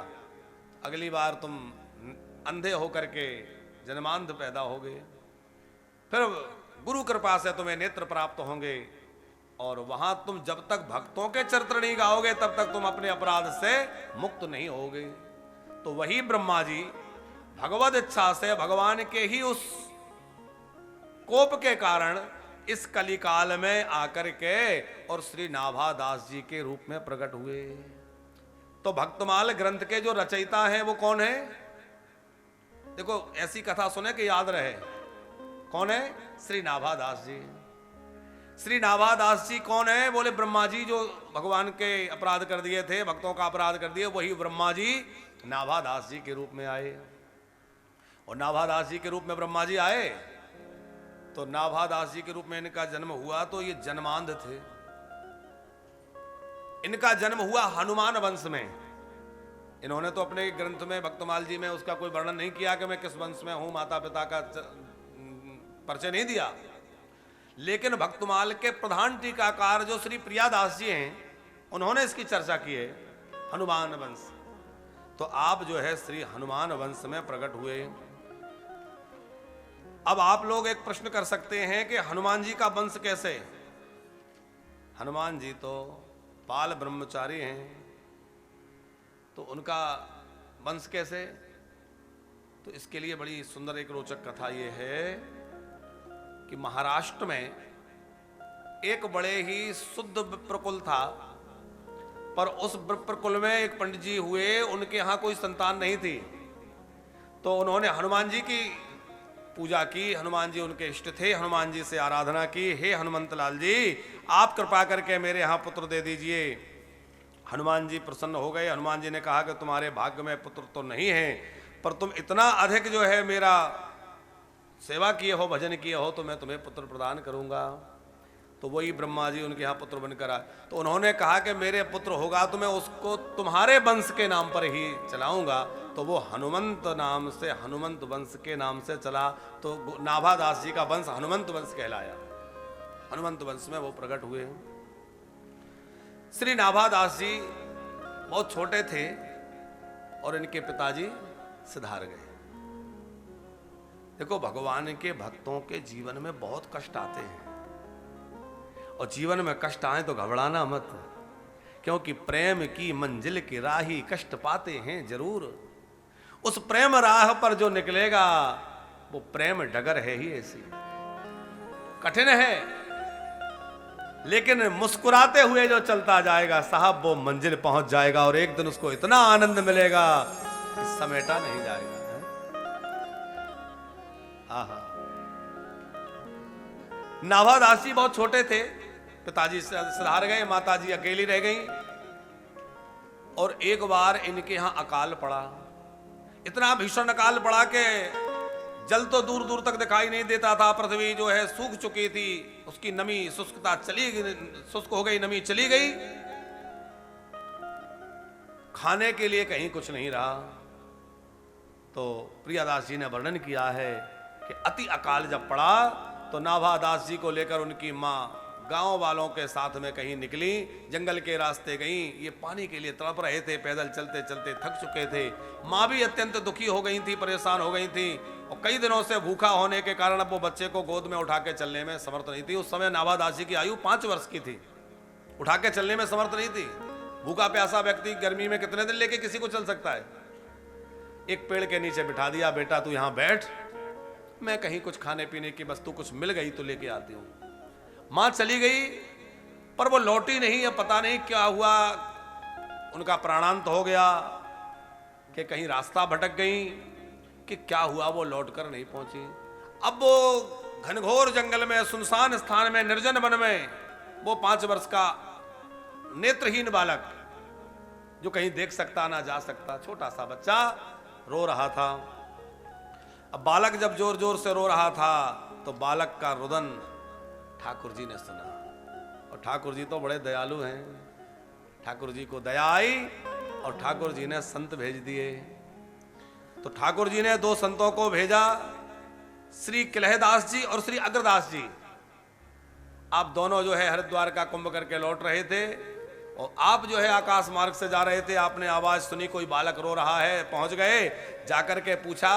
अगली बार तुम अंधे होकर के जन्मांध पैदा होगे, फिर गुरु कृपा से तुम्हें नेत्र प्राप्त होंगे, और वहां तुम जब तक भक्तों के चरित्र नहीं गाओगे तब तक तुम अपने अपराध से मुक्त नहीं होगे। तो वही ब्रह्मा जी भगवद इच्छा से भगवान के ही उस कोप के कारण इस कलिकाल में आकर के और श्री नाभादास जी के रूप में प्रकट हुए। तो भक्तमाल ग्रंथ के जो रचयिता हैं वो कौन है? देखो ऐसी कथा सुने कि याद रहे, कौन है? श्री नाभादास जी। श्री नाभादास जी कौन है? बोले ब्रह्मा जी जो भगवान के अपराध कर दिए थे, भक्तों का अपराध कर दिए, वही ब्रह्मा जी नाभादास जी के रूप में आए। और नाभादास जी के रूप में ब्रह्मा जी आए तो नाभादास जी के रूप में इनका जन्म हुआ। तो ये जन्मांध थे, इनका जन्म हुआ हनुमान वंश में। इन्होंने तो अपने ग्रंथ में भक्तमाल जी में उसका कोई वर्णन नहीं किया कि मैं किस वंश में हूं, माता पिता का परिचय नहीं दिया। लेकिन भक्तमाल के प्रधान टीकाकार जो श्री प्रियादास जी हैं, उन्होंने इसकी चर्चा की है, हनुमान वंश। तो आप जो है श्री हनुमान वंश में प्रकट हुए। अब आप लोग एक प्रश्न कर सकते हैं कि हनुमान जी का वंश कैसे? हनुमान जी तो पाल ब्रह्मचारी हैं, तो उनका वंश कैसे? तो इसके लिए बड़ी सुंदर एक रोचक कथा ये है कि महाराष्ट्र में एक बड़े ही शुद्ध विप्रकुल था, पर उस विप्रकुल में एक पंडित जी हुए, उनके यहां कोई संतान नहीं थी। तो उन्होंने हनुमान जी की पूजा की, हनुमान जी उनके इष्ट थे, हनुमान जी से आराधना की, हे हनुमंत लाल जी आप कृपा करके मेरे यहां पुत्र दे दीजिए। हनुमान जी प्रसन्न हो गए। हनुमान जी ने कहा कि तुम्हारे भाग्य में पुत्र तो नहीं है, पर तुम इतना अधिक जो है मेरा सेवा किए हो, भजन किए हो, तो मैं तुम्हें पुत्र प्रदान करूंगा। तो वही ब्रह्मा जी उनके यहाँ पुत्र बनकर आए। तो उन्होंने कहा कि मेरे पुत्र होगा तो मैं उसको तुम्हारे वंश के नाम पर ही चलाऊंगा। तो वो हनुमंत नाम से, हनुमंत वंश के नाम से चला। तो नाभादास जी का वंश हनुमंत वंश कहलाया। हनुमंत वंश में वो प्रकट हुए। श्री नाभादास जी बहुत छोटे थे और इनके पिताजी सिधार गए। देखो भगवान के भक्तों के जीवन में बहुत कष्ट आते हैं, और जीवन में कष्ट आए तो घबराना मत, क्योंकि प्रेम की मंजिल की राही कष्ट पाते हैं जरूर। उस प्रेम राह पर जो निकलेगा वो प्रेम डगर है ही ऐसी, कठिन है, लेकिन मुस्कुराते हुए जो चलता जाएगा साहब वो मंजिल पहुंच जाएगा, और एक दिन उसको इतना आनंद मिलेगा कि समेटा नहीं जाएगा। नाभादास जी बहुत छोटे थे, पिताजी सिधार गए, माताजी अकेली रह गई, और एक बार इनके यहां अकाल पड़ा। इतना भीषण अकाल पड़ा कि जल तो दूर दूर तक दिखाई नहीं देता था, पृथ्वी जो है सूख चुकी थी, उसकी नमी शुष्कता चली गई, शुष्क हो गई, नमी चली गई, खाने के लिए कहीं कुछ नहीं रहा। तो प्रियादास जी ने वर्णन किया है कि अति अकाल जब पड़ा तो नाभादास जी को लेकर उनकी माँ गांव वालों के साथ में कहीं निकली, जंगल के रास्ते गई। ये पानी के लिए तड़प रहे थे, पैदल चलते चलते थक चुके थे। माँ भी अत्यंत दुखी हो गई थी, परेशान हो गई थी, और कई दिनों से भूखा होने के कारण अब वो बच्चे को गोद में उठा के चलने में समर्थ नहीं थी। उस समय नाभादास जी की आयु 5 वर्ष की थी, उठा के चलने में समर्थ नहीं थी। भूखा प्यासा व्यक्ति गर्मी में कितने दिन लेके किसी को चल सकता है? एक पेड़ के नीचे बिठा दिया, बेटा तू यहां बैठ, मैं कहीं कुछ खाने पीने की वस्तु कुछ मिल गई तो लेके आती हूं। मां चली गई, पर वो लौटी नहीं। अब पता नहीं क्या हुआ, उनका प्राणांत हो गया कि कहीं रास्ता भटक गई कि क्या हुआ, वो लौटकर नहीं पहुंची। अब वो घनघोर जंगल में, सुनसान स्थान में, निर्जन वन में वो 5 वर्ष का नेत्रहीन बालक, जो कहीं देख सकता ना जा सकता, छोटा सा बच्चा रो रहा था। अब बालक जब जोर जोर से रो रहा था तो बालक का रुदन ठाकुर जी ने सुना, और ठाकुर जी तो बड़े दयालु हैं। ठाकुर जी को दया आई और ठाकुर जी ने संत भेज दिए। तो ठाकुर जी ने 2 संतों को भेजा, श्री किलहदास जी और श्री अग्रदास जी। आप दोनों जो है हरिद्वार का कुंभ करके लौट रहे थे, और आप जो है आकाश मार्ग से जा रहे थे। आपने आवाज सुनी कोई बालक रो रहा है, पहुंच गए, जाकर के पूछा,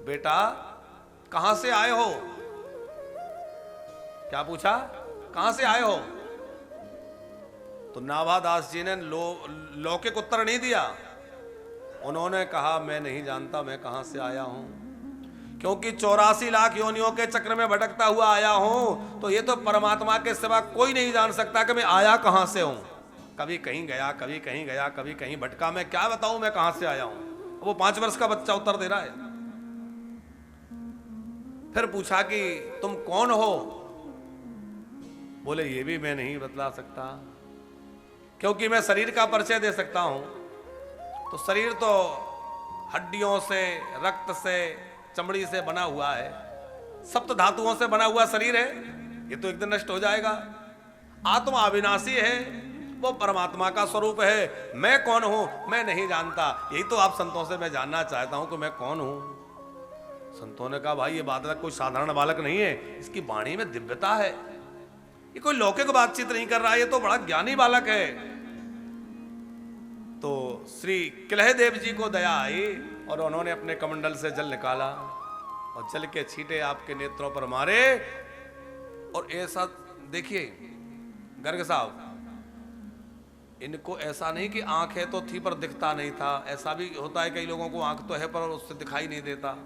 बेटा कहां से आए हो? क्या पूछा? कहां से आए हो? तो नाभादास जी ने लौकिक उत्तर नहीं दिया। उन्होंने कहा, मैं नहीं जानता मैं कहां से आया हूं, क्योंकि 84 लाख योनियों के चक्र में भटकता हुआ आया हूं, तो ये तो परमात्मा के सिवा कोई नहीं जान सकता कि मैं आया कहां से हूं। कभी कहीं गया, कभी कहीं गया, कभी कहीं भटका, मैं क्या बताऊं मैं कहां से आया हूं। वो 5 वर्ष का बच्चा उत्तर दे रहा है। फिर पूछा कि तुम कौन हो? बोले, ये भी मैं नहीं बतला सकता, क्योंकि मैं शरीर का परिचय दे सकता हूं। तो शरीर तो हड्डियों से, रक्त से, चमड़ी से बना हुआ है, सप्त धातुओं से बना हुआ शरीर है, ये तो एक दिन नष्ट हो जाएगा। आत्मा अविनाशी है, वो परमात्मा का स्वरूप है। मैं कौन हूं मैं नहीं जानता। यही तो आप संतों से मैं जानना चाहता हूं कि मैं कौन हूं। संतों ने कहा, भाई ये बालक कोई साधारण बालक नहीं है, इसकी वाणी में दिव्यता है, ये कोई लौकिक बातचीत नहीं कर रहा है, ये तो बड़ा ज्ञानी बालक है। तो श्री किलहदेव जी को दया आई और उन्होंने अपने कमंडल से जल निकाला और जल के छींटे आपके नेत्रों पर मारे। और ऐसा देखिए गर्ग साहब, इनको ऐसा नहीं कि आंख है तो थी पर दिखता नहीं था, ऐसा भी होता है कई लोगों को आंख तो है पर उससे दिखाई नहीं देता।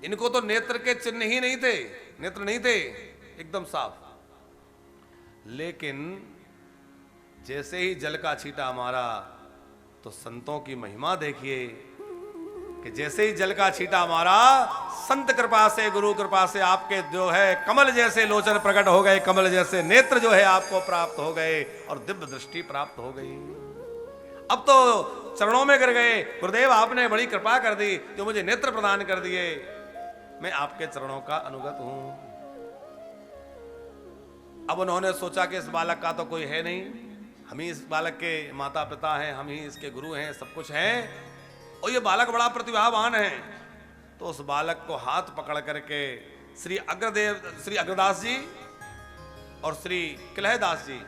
इनको तो नेत्र के चिन्ह ही नहीं थे, नेत्र नहीं थे, एकदम साफ। लेकिन जैसे ही जल का छींटा मारा तो संतों की महिमा देखिए कि जैसे ही जल का छींटा मारा, संत कृपा से, गुरु कृपा से आपके जो है कमल जैसे लोचन प्रकट हो गए, कमल जैसे नेत्र जो है आपको प्राप्त हो गए और दिव्य दृष्टि प्राप्त हो गई। अब तो चरणों में गिर गए, गुरुदेव आपने बड़ी कृपा कर दी, जो मुझे नेत्र प्रदान कर दिए, मैं आपके चरणों का अनुगत हूं। अब उन्होंने सोचा कि इस बालक का तो कोई है नहीं, हम ही इस बालक के माता पिता हैं, हम ही इसके गुरु हैं, सब कुछ हैं, और ये बालक बड़ा प्रतिभावान है। तो उस बालक को हाथ पकड़ करके श्री अग्रदास जी और श्री किलहदास जी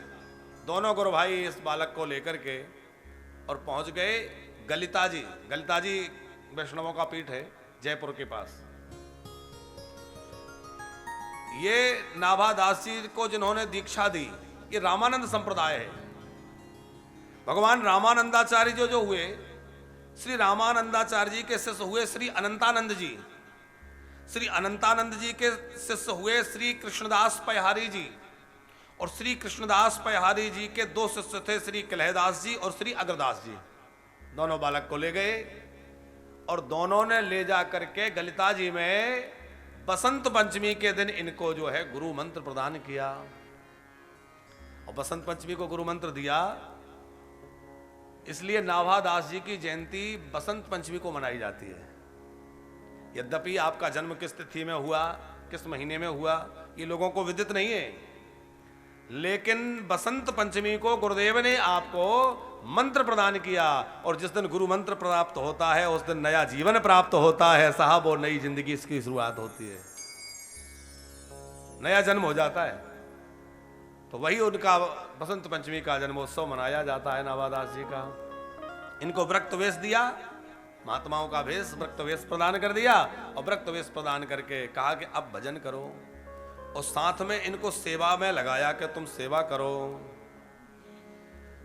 दोनों गुरु भाई इस बालक को लेकर के और पहुंच गए गलिता जी। गलिता जी वैष्णवों का पीठ है जयपुर के पास। ये नाभादास जी को जिन्होंने दीक्षा दी, ये रामानंद संप्रदाय है। भगवान रामानंदाचार्य जो हुए, श्री रामानंदाचार्य जी के शिष्य हुए श्री अनंतानंद जी। श्री अनंतानंद जी के शिष्य हुए श्री कृष्णदास पयहारी जी, और श्री कृष्णदास पयहारी जी के 2 शिष्य थे, श्री किलहदास जी और श्री अग्रदास जी। दोनों बालक को ले गए और दोनों ने ले जा करके गलिता जी में बसंत पंचमी के दिन इनको जो है गुरु मंत्र प्रदान किया। और बसंत पंचमी को गुरु मंत्र दिया, इसलिए नाभादास जी की जयंती बसंत पंचमी को मनाई जाती है। यद्यपि आपका जन्म किस तिथि में हुआ, किस महीने में हुआ, ये लोगों को विदित नहीं है, लेकिन बसंत पंचमी को गुरुदेव ने आपको मंत्र प्रदान किया, और जिस दिन गुरु मंत्र प्राप्त होता है उस दिन नया जीवन प्राप्त होता है साहब, और नई जिंदगी इसकी शुरुआत होती है, नया जन्म हो जाता है। तो वही उनका बसंत पंचमी का जन्मोत्सव मनाया जाता है नाभादास जी का। इनको व्रक्त वेश दिया, महात्माओं का वेश, व्रक्त वेश प्रदान कर दिया, और व्रक्त वेश प्रदान करके कहा कि अब भजन करो, और साथ में इनको सेवा में लगाया कि तुम सेवा करो।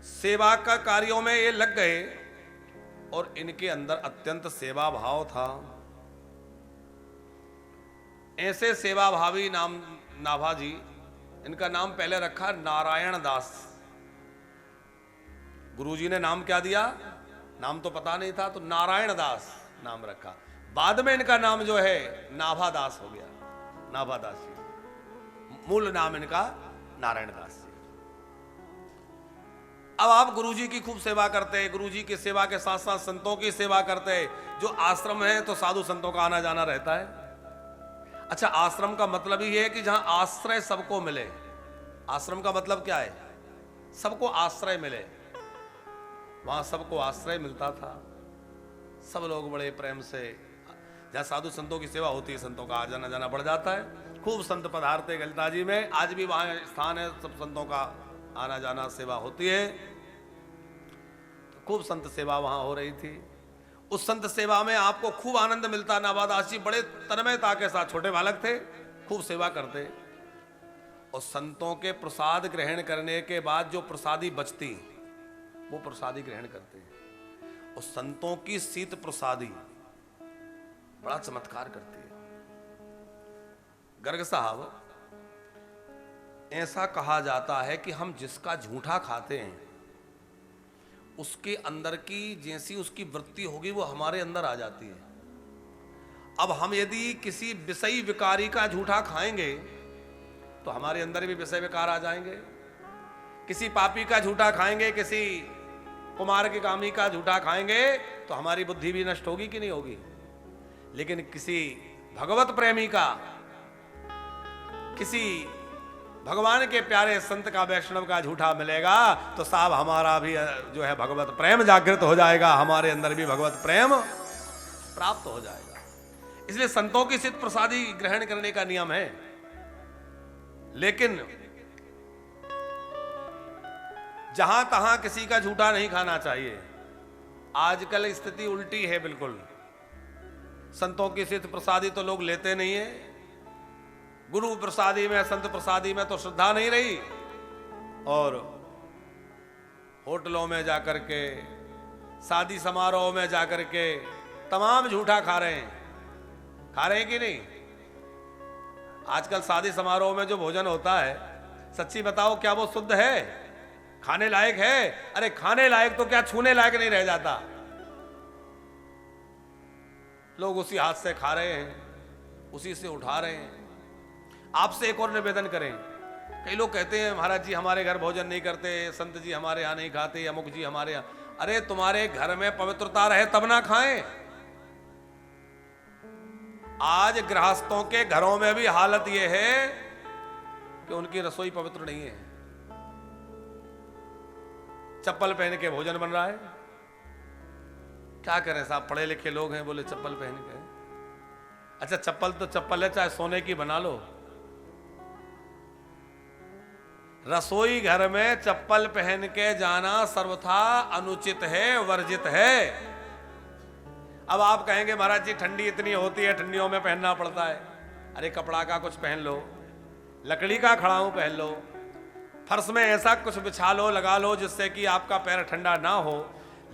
सेवा का कार्यों में ये लग गए, और इनके अंदर अत्यंत सेवा भाव था। ऐसे सेवा भावी नाम नाभा जी, इनका नाम पहले रखा नारायण दास। गुरुजी ने नाम क्या दिया, नाम तो पता नहीं था, तो नारायण दास नाम रखा। बाद में इनका नाम जो है नाभादास हो गया, नाभादास जी। मूल नाम इनका नारायण दास जी। अब आप गुरुजी की खूब सेवा करते हैं, गुरुजी की सेवा के साथ साथ संतों की सेवा करते हैं। जो आश्रम है तो साधु संतों का आना जाना रहता है। अच्छा, आश्रम का मतलब ही है कि जहां आश्रय सबको मिले। आश्रम का मतलब क्या है? सबको आश्रय मिले। वहां सबको आश्रय मिलता था, सब लोग बड़े प्रेम से, जहां साधु संतों की सेवा होती है संतों का आ जाना जाना बढ़ जाता है। खूब संत पधारते गलता जी में, आज भी वहां स्थान है, सब संतों का आना जाना सेवा होती है। तो खूब संत सेवा वहां हो रही थी। उस संत सेवा में आपको खूब आनंद मिलता। नाभादास जी बड़े तन्मयता के साथ, छोटे बालक थे, खूब सेवा करते। और संतों के प्रसाद ग्रहण करने के बाद जो प्रसादी बचती वो प्रसादी ग्रहण करते। और संतों की शीत प्रसादी बड़ा चमत्कार करती है। गर्ग साहब, ऐसा कहा जाता है कि हम जिसका झूठा खाते हैं उसके अंदर की जैसी उसकी वृत्ति होगी वो हमारे अंदर आ जाती है। अब हम यदि किसी विषयी विकारी का झूठा खाएंगे तो हमारे अंदर भी विषय विकार आ जाएंगे। किसी पापी का झूठा खाएंगे, किसी कुमार के कामी का झूठा खाएंगे तो हमारी बुद्धि भी नष्ट होगी कि नहीं होगी। लेकिन किसी भगवत प्रेमी का, किसी भगवान के प्यारे संत का, वैष्णव का झूठा मिलेगा तो साहब हमारा भी जो है भगवत प्रेम जागृत हो जाएगा, हमारे अंदर भी भगवत प्रेम प्राप्त हो जाएगा। इसलिए संतों की सिद्ध प्रसादी ग्रहण करने का नियम है। लेकिन जहां तहां किसी का झूठा नहीं खाना चाहिए। आजकल स्थिति उल्टी है बिल्कुल। संतों की सिद्ध प्रसादी तो लोग लेते नहीं है। गुरु प्रसादी में, संत प्रसादी में तो श्रद्धा नहीं रही। और होटलों में जाकर के, शादी समारोह में जाकर के तमाम झूठा खा रहे हैं। खा रहे हैं कि नहीं? आजकल शादी समारोह में जो भोजन होता है, सच्ची बताओ क्या वो शुद्ध है? खाने लायक है? अरे खाने लायक तो क्या छूने लायक नहीं रह जाता। लोग उसी हाथ से खा रहे हैं, उसी से उठा रहे हैं। आपसे एक और निवेदन करें। कई लोग कहते हैं महाराज जी हमारे घर भोजन नहीं करते, संत जी हमारे यहाँ नहीं खाते, अमुक जी हमारे यहाँ। अरे तुम्हारे घर में पवित्रता रहे तब ना खाएं। आज गृहस्थों के घरों में भी हालत यह है कि उनकी रसोई पवित्र नहीं है। चप्पल पहन के भोजन बन रहा है। क्या करें साहब, पढ़े लिखे लोग हैं, बोले चप्पल पहन के। अच्छा चप्पल तो चप्पल है, चाहे सोने की बना लो। रसोई घर में चप्पल पहन के जाना सर्वथा अनुचित है, वर्जित है। अब आप कहेंगे महाराज जी ठंडी इतनी होती है, ठंडियों में पहनना पड़ता है। अरे कपड़ा का कुछ पहन लो, लकड़ी का खड़ाऊं पहन लो, फर्श में ऐसा कुछ बिछा लो, लगा लो जिससे कि आपका पैर ठंडा ना हो।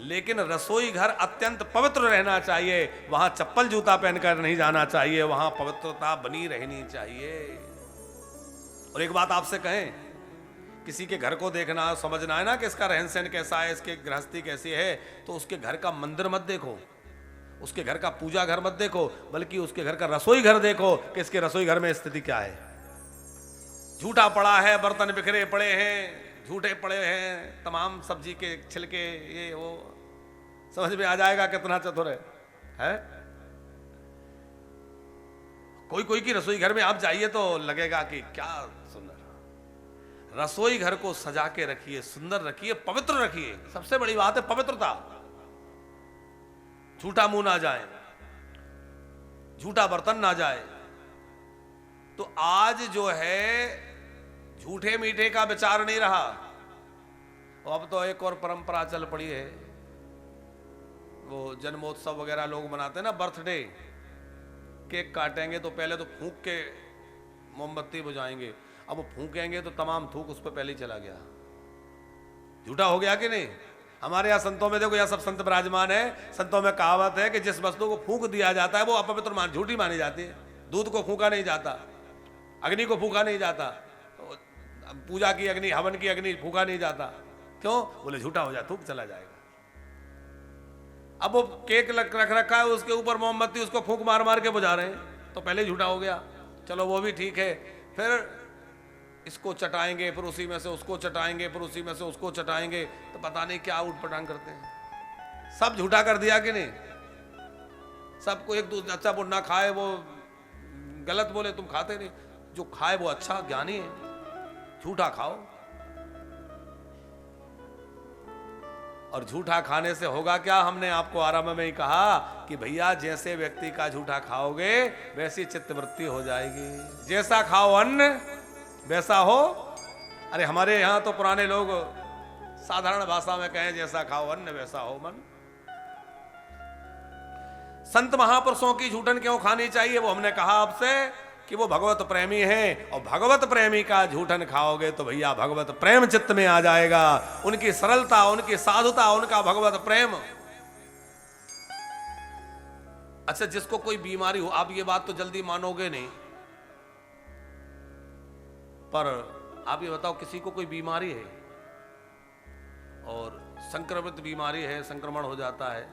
लेकिन रसोई घर अत्यंत पवित्र रहना चाहिए। वहां चप्पल जूता पहनकर नहीं जाना चाहिए, वहां पवित्रता बनी रहनी चाहिए। और एक बात आपसे कहें, किसी के घर को देखना, समझना है ना कि इसका रहन सहन कैसा है, इसकी गृहस्थी कैसी है, तो उसके घर का मंदिर मत देखो, उसके घर का पूजा घर मत देखो, बल्कि उसके घर का रसोई घर देखो कि इसके रसोई घर में स्थिति क्या है। झूठा पड़ा है, बर्तन बिखरे पड़े हैं, झूठे पड़े हैं, तमाम सब्जी के छिलके, ये वो, समझ में आ जाएगा कितना चतुर है? कोई कोई की रसोई घर में आप जाइए तो लगेगा कि क्या सुंदर। रसोई घर को सजा के रखिए, सुंदर रखिए, पवित्र रखिए। सबसे बड़ी बात है पवित्रता। झूठा मुंह ना जाए, झूठा बर्तन ना जाए। तो आज जो है झूठे मीठे का विचार नहीं रहा। अब तो एक और परंपरा चल पड़ी है, वो जन्मोत्सव वगैरह लोग मनाते हैं ना, बर्थडे। केक काटेंगे तो पहले तो फूंक के मोमबत्ती बुझाएंगे। अब वो फूंकेंगे तो तमाम थूक उस पर पहले ही चला गया। झूठा हो गया कि नहीं? हमारे यहाँ संतों में देखो, यह सब संत विराजमान है। संतों में कहावत है कि जिस वस्तु को फूंक दिया जाता है वो अपवित्र झूठी मानी जाती है। दूध को फूंका नहीं जाता, अग्नि को फूंका नहीं जाता, पूजा की अग्नि, हवन की अग्नि फूंका नहीं जाता। क्यों? बोले झूठा हो जाए, थूक चला जाएगा। अब वो केक रख रखा है, उसके ऊपर मोमबत्ती उसको फूंक मार मार के बुझा रहे हैं, तो पहले झूठा हो गया। चलो वो भी ठीक है, फिर इसको चटाएंगे, फिर उसी में से उसको चटाएंगे, फिर उसी में से उसको चटाएंगे, तो पता नहीं क्या उठपटांग करते हैं। सब झूठा कर दिया कि नहीं? सबको एक दूसरे, अच्छा वो ना खाए वो गलत बोले, तुम खाते नहीं, जो खाए वो अच्छा ज्ञानी है, झूठा खाओ। और झूठा खाने से होगा क्या? हमने आपको आरंभ में ही कहा कि भैया जैसे व्यक्ति का झूठा खाओगे वैसी चित्तवृत्ति हो जाएगी। जैसा खाओ अन्न वैसा हो। अरे हमारे यहां तो पुराने लोग साधारण भाषा में कहें जैसा खाओ अन्न वैसा हो मन। संत महापुरुषों की झूठन क्यों खानी चाहिए? वो हमने कहा आपसे कि वो भगवत प्रेमी हैं, और भगवत प्रेमी का झूठन खाओगे तो भैया भगवत प्रेम चित्त में आ जाएगा। उनकी सरलता, उनकी साधुता, उनका भगवत प्रेम। अच्छा, जिसको कोई बीमारी हो, आप ये बात तो जल्दी मानोगे नहीं, पर आप ये बताओ किसी को कोई बीमारी है और संक्रमित बीमारी है, संक्रमण हो जाता है,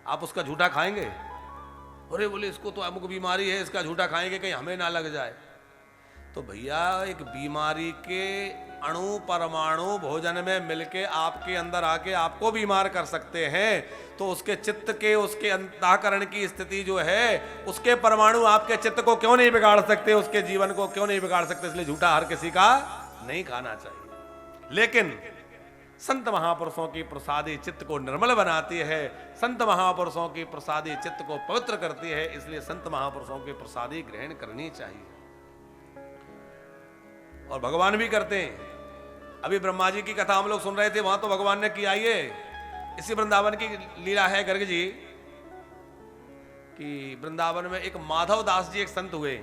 आप उसका झूठा खाएंगे? अरे बोले इसको तो अमुक बीमारी है, इसका झूठा खाएंगे कहीं हमें ना लग जाए। तो भैया एक बीमारी के अणु परमाणु भोजन में मिलके आपके अंदर आके आपको बीमार कर सकते हैं, तो उसके चित्त के, उसके अंतःकरण की स्थिति जो है, उसके परमाणु आपके चित्त को क्यों नहीं बिगाड़ सकते, उसके जीवन को क्यों नहीं बिगाड़ सकते? इसलिए झूठा हर किसी का नहीं खाना चाहिए। लेकिन संत महापुरुषों की प्रसादी चित्त को निर्मल बनाती है, संत महापुरुषों की प्रसादी चित्त को पवित्र करती है, इसलिए संत महापुरुषों की प्रसादी ग्रहण करनी चाहिए। और भगवान भी करते हैं। अभी ब्रह्मा जी की कथा हम लोग सुन रहे थे, वहां तो भगवान ने किया ये। इसी वृंदावन की लीला है गर्ग जी कि वृंदावन में एक माधव दास जी एक संत हुए,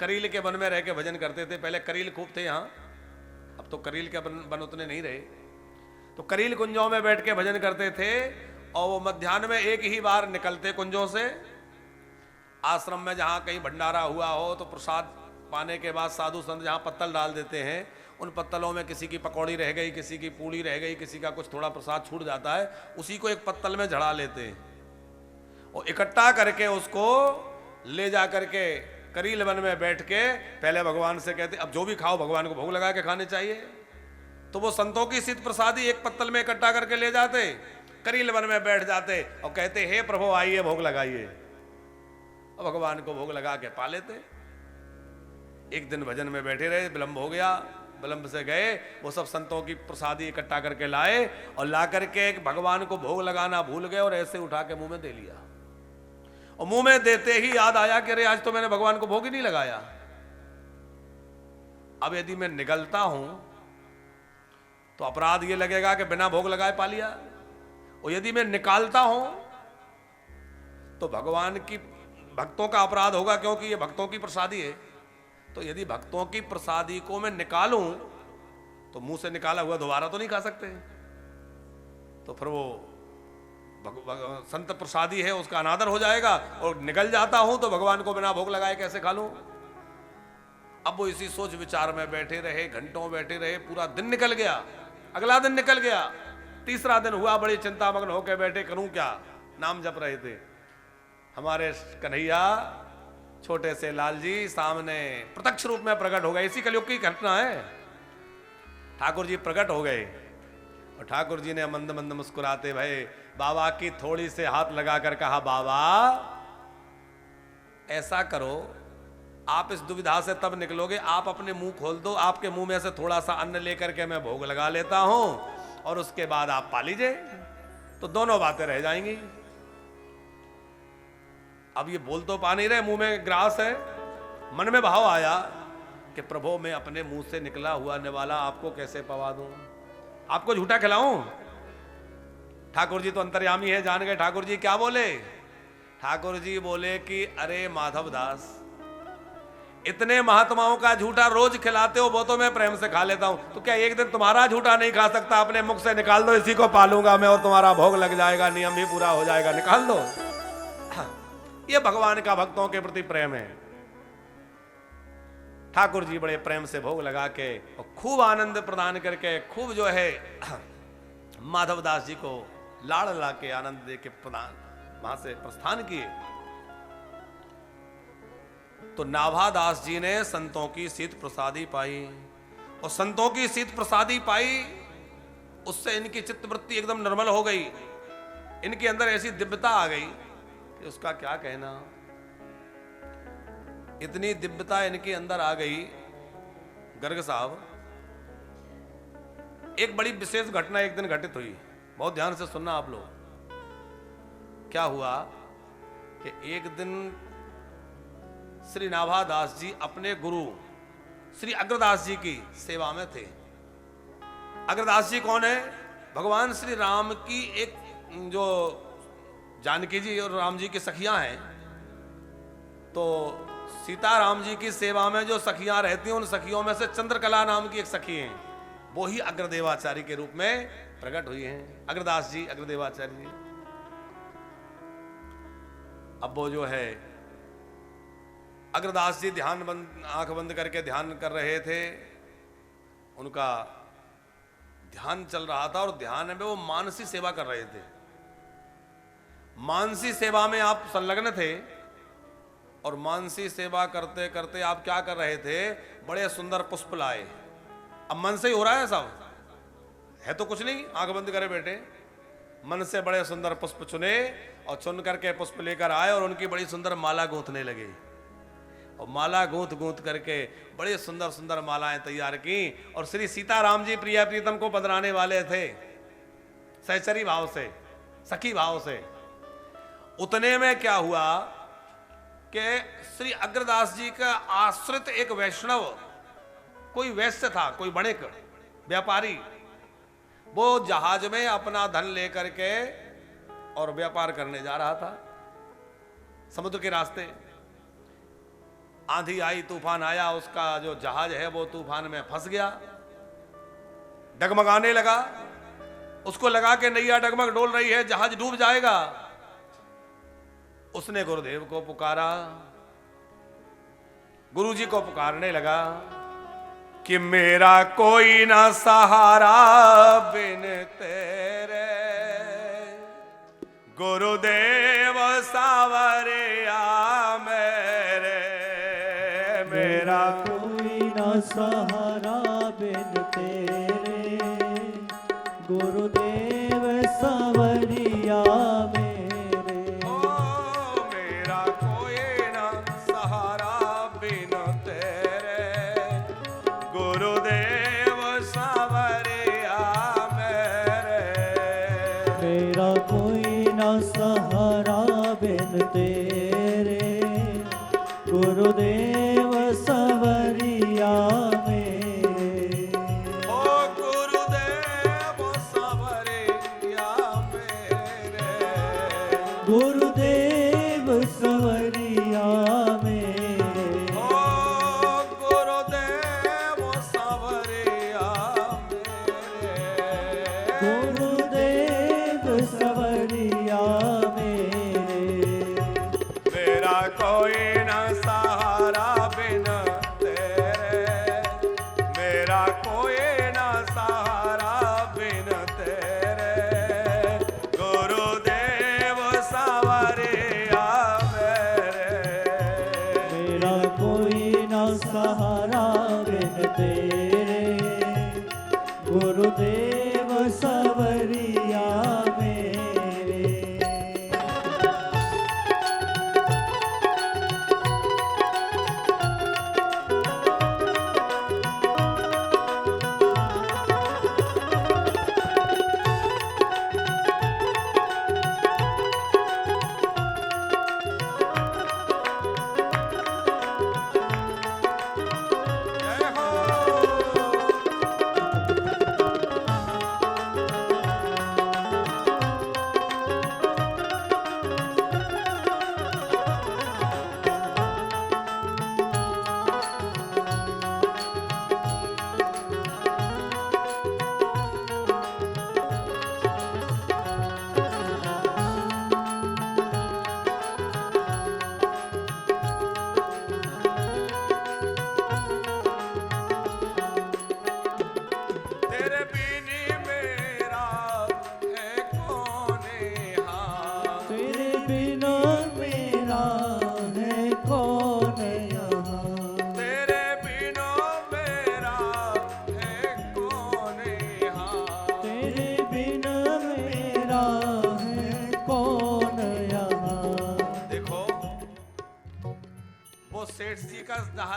करील के वन में रह के भजन करते थे। पहले करील खूब थे यहाँ, अब तो करील के वन उतने नहीं रहे। तो करील कुंजों में बैठ के भजन करते थे, और वो मध्याह्न में एक ही बार निकलते कुंजों से। आश्रम में जहाँ कहीं भंडारा हुआ हो तो प्रसाद पाने के बाद साधु संत जहाँ पत्तल डाल देते हैं, उन पत्तलों में किसी की पकौड़ी रह गई, किसी की पूड़ी रह गई, किसी का कुछ थोड़ा प्रसाद छूट जाता है, उसी को एक पत्तल में झड़ा लेते हैं और इकट्ठा करके उसको ले जा करके करील वन में बैठ के पहले भगवान से कहते, अब जो भी खाओ भगवान को भोग लगा के खाने चाहिए। तो वो संतों की सिद्ध प्रसादी एक पत्तल में इकट्ठा करके ले जाते, करील वन में बैठ जाते और कहते, हे प्रभु आइए भोग लगाइए, और भगवान को भोग लगा के पा लेते। एक दिन भजन में बैठे रहे, विलंब हो गया, विलंब से गए, वो सब संतों की प्रसादी इकट्ठा करके लाए, और ला करके भगवान को भोग लगाना भूल गए और ऐसे उठा के मुंह में दे लिया। और मुंह में देते ही याद आया कि अरे आज तो मैंने भगवान को भोग ही नहीं लगाया। अब यदि मैं निगलता हूं तो अपराध ये लगेगा कि बिना भोग लगाए पा लिया, और यदि मैं निकालता हूं तो भगवान की भक्तों का अपराध होगा, क्योंकि ये भक्तों की प्रसादी है। तो यदि भक्तों की प्रसादी को मैं निकालूं तो मुंह से निकाला हुआ दोबारा तो नहीं खा सकते, तो फिर वो संत प्रसादी है उसका अनादर हो जाएगा। और निकल जाता हूं तो भगवान को बिना भोग लगाए कैसे खा लूं? अब वो इसी सोच विचार में बैठे रहे, घंटों बैठे रहे, पूरा दिन निकल गया। अगला दिन निकल गया, तीसरा दिन हुआ, बड़ी चिंतामग्न होकर बैठे, करूं क्या? नाम जप रहे थे। हमारे कन्हैया छोटे से लाल जी सामने प्रत्यक्ष रूप में प्रकट हो गए। इसी कलयुग की घटना है। ठाकुर जी प्रकट हो गए और ठाकुर जी ने मंद मंद मुस्कुराते भये बाबा की थोड़ी से हाथ लगाकर कहा, बाबा ऐसा करो, आप इस दुविधा से तब निकलोगे, आप अपने मुंह खोल दो, आपके मुंह में से थोड़ा सा अन्न लेकर के मैं भोग लगा लेता हूं, और उसके बाद आप पा लीजिए, तो दोनों बातें रह जाएंगी। अब ये बोल तो पा नहीं रहे, मुंह में ग्रास है। मन में भाव आया कि प्रभु मैं अपने मुंह से निकला हुआ निवाला आपको कैसे पवा दूं, आपको झूठा खिलाऊं? ठाकुर जी तो अंतर्यामी है, जान गए ठाकुर जी क्या बोले। ठाकुर जी बोले कि अरे माधव दास, इतने महात्माओं का झूठा रोज खिलाते हो, वो तो मैं प्रेम से खा लेता हूं, तो क्या एक दिन तुम्हारा झूठा नहीं खा सकता? अपने मुख से निकाल दो, इसी को पालूंगा मैं और तुम्हारा भोग लग जाएगा, नियम भी पूरा हो जाएगा, निकाल दो। ये भगवान का भक्तों के प्रति प्रेम है। ठाकुर जी बड़े प्रेम से भोग लगा के और खूब आनंद प्रदान करके खूब जो है माधवदास जी को लाड़ ला के आनंद दे के वहां से प्रस्थान किए। तो नाभादास जी ने संतों की शीत प्रसादी पाई, और संतों की शीत प्रसादी पाई, उससे इनकी चित्तवृत्ति एकदम निर्मल हो गई। इनके अंदर ऐसी दिव्यता आ गई कि उसका क्या कहना। इतनी दिव्यता इनके अंदर आ गई गर्ग साहब, एक बड़ी विशेष घटना एक दिन घटित हुई, बहुत ध्यान से सुनना आप लोग। क्या हुआ कि एक दिन श्री नाभादास जी अपने गुरु श्री अग्रदास जी की सेवा में थे। अग्रदास जी कौन है? भगवान श्री राम की एक जो जानकी जी और राम जी की सखियां हैं, तो सीता राम जी की सेवा में जो सखियां रहती हैं, उन सखियों में से चंद्रकला नाम की एक सखी हैं, वो ही अग्रदेवाचार्य के रूप में प्रकट हुई हैं। अग्रदास जी, अग्रदेवाचार्य जी। अब वो जो है अग्रदास जी ध्यान बंद, आंख बंद करके ध्यान कर रहे थे। उनका ध्यान चल रहा था, और ध्यान में वो मानसी सेवा कर रहे थे। मानसी सेवा में आप संलग्न थे, और मानसी सेवा करते करते आप क्या कर रहे थे? बड़े सुंदर पुष्प लाए। अब मन से ही हो रहा है सब, है तो कुछ नहीं, आंख बंद करे बैठे। मन से बड़े सुंदर पुष्प चुने, और चुन करके पुष्प लेकर आए, और उनकी बड़ी सुंदर माला गूंथने लगे। और माला गूंथ गूंथ करके बड़े सुंदर सुंदर मालाएं तैयार की, और श्री सीताराम जी प्रिया प्रीतम को बदलाने वाले थे, सहचरी भाव से, सखी भाव से। उतने में क्या हुआ कि श्री अग्रदास जी का आश्रित एक वैष्णव, कोई वैश्य था, कोई बणिक व्यापारी, वो जहाज में अपना धन लेकर के और व्यापार करने जा रहा था समुद्र के रास्ते। आंधी आई, तूफान आया, उसका जो जहाज है वो तूफान में फंस गया, डगमगाने लगा। उसको लगा कि नैया डगमग डोल रही है, जहाज डूब जाएगा। उसने गुरुदेव को पुकारा, गुरुजी को पुकारने लगा कि मेरा कोई ना सहारा बिन तेरे, गुरुदेव सावरिया मेरे, मेरा कोई ना सहारा बिन तेरे, गुरुदेव सावरिया मेरे। ओ मेरा कोई ना सहारा बिन तेरे, गुरुदेव सावरिया मेरे, मेरा कोई ना सहारा बिन तेरे, गुरुदेव सावरिया मेरे। ओ गुरुदेव सावरिया मेरे,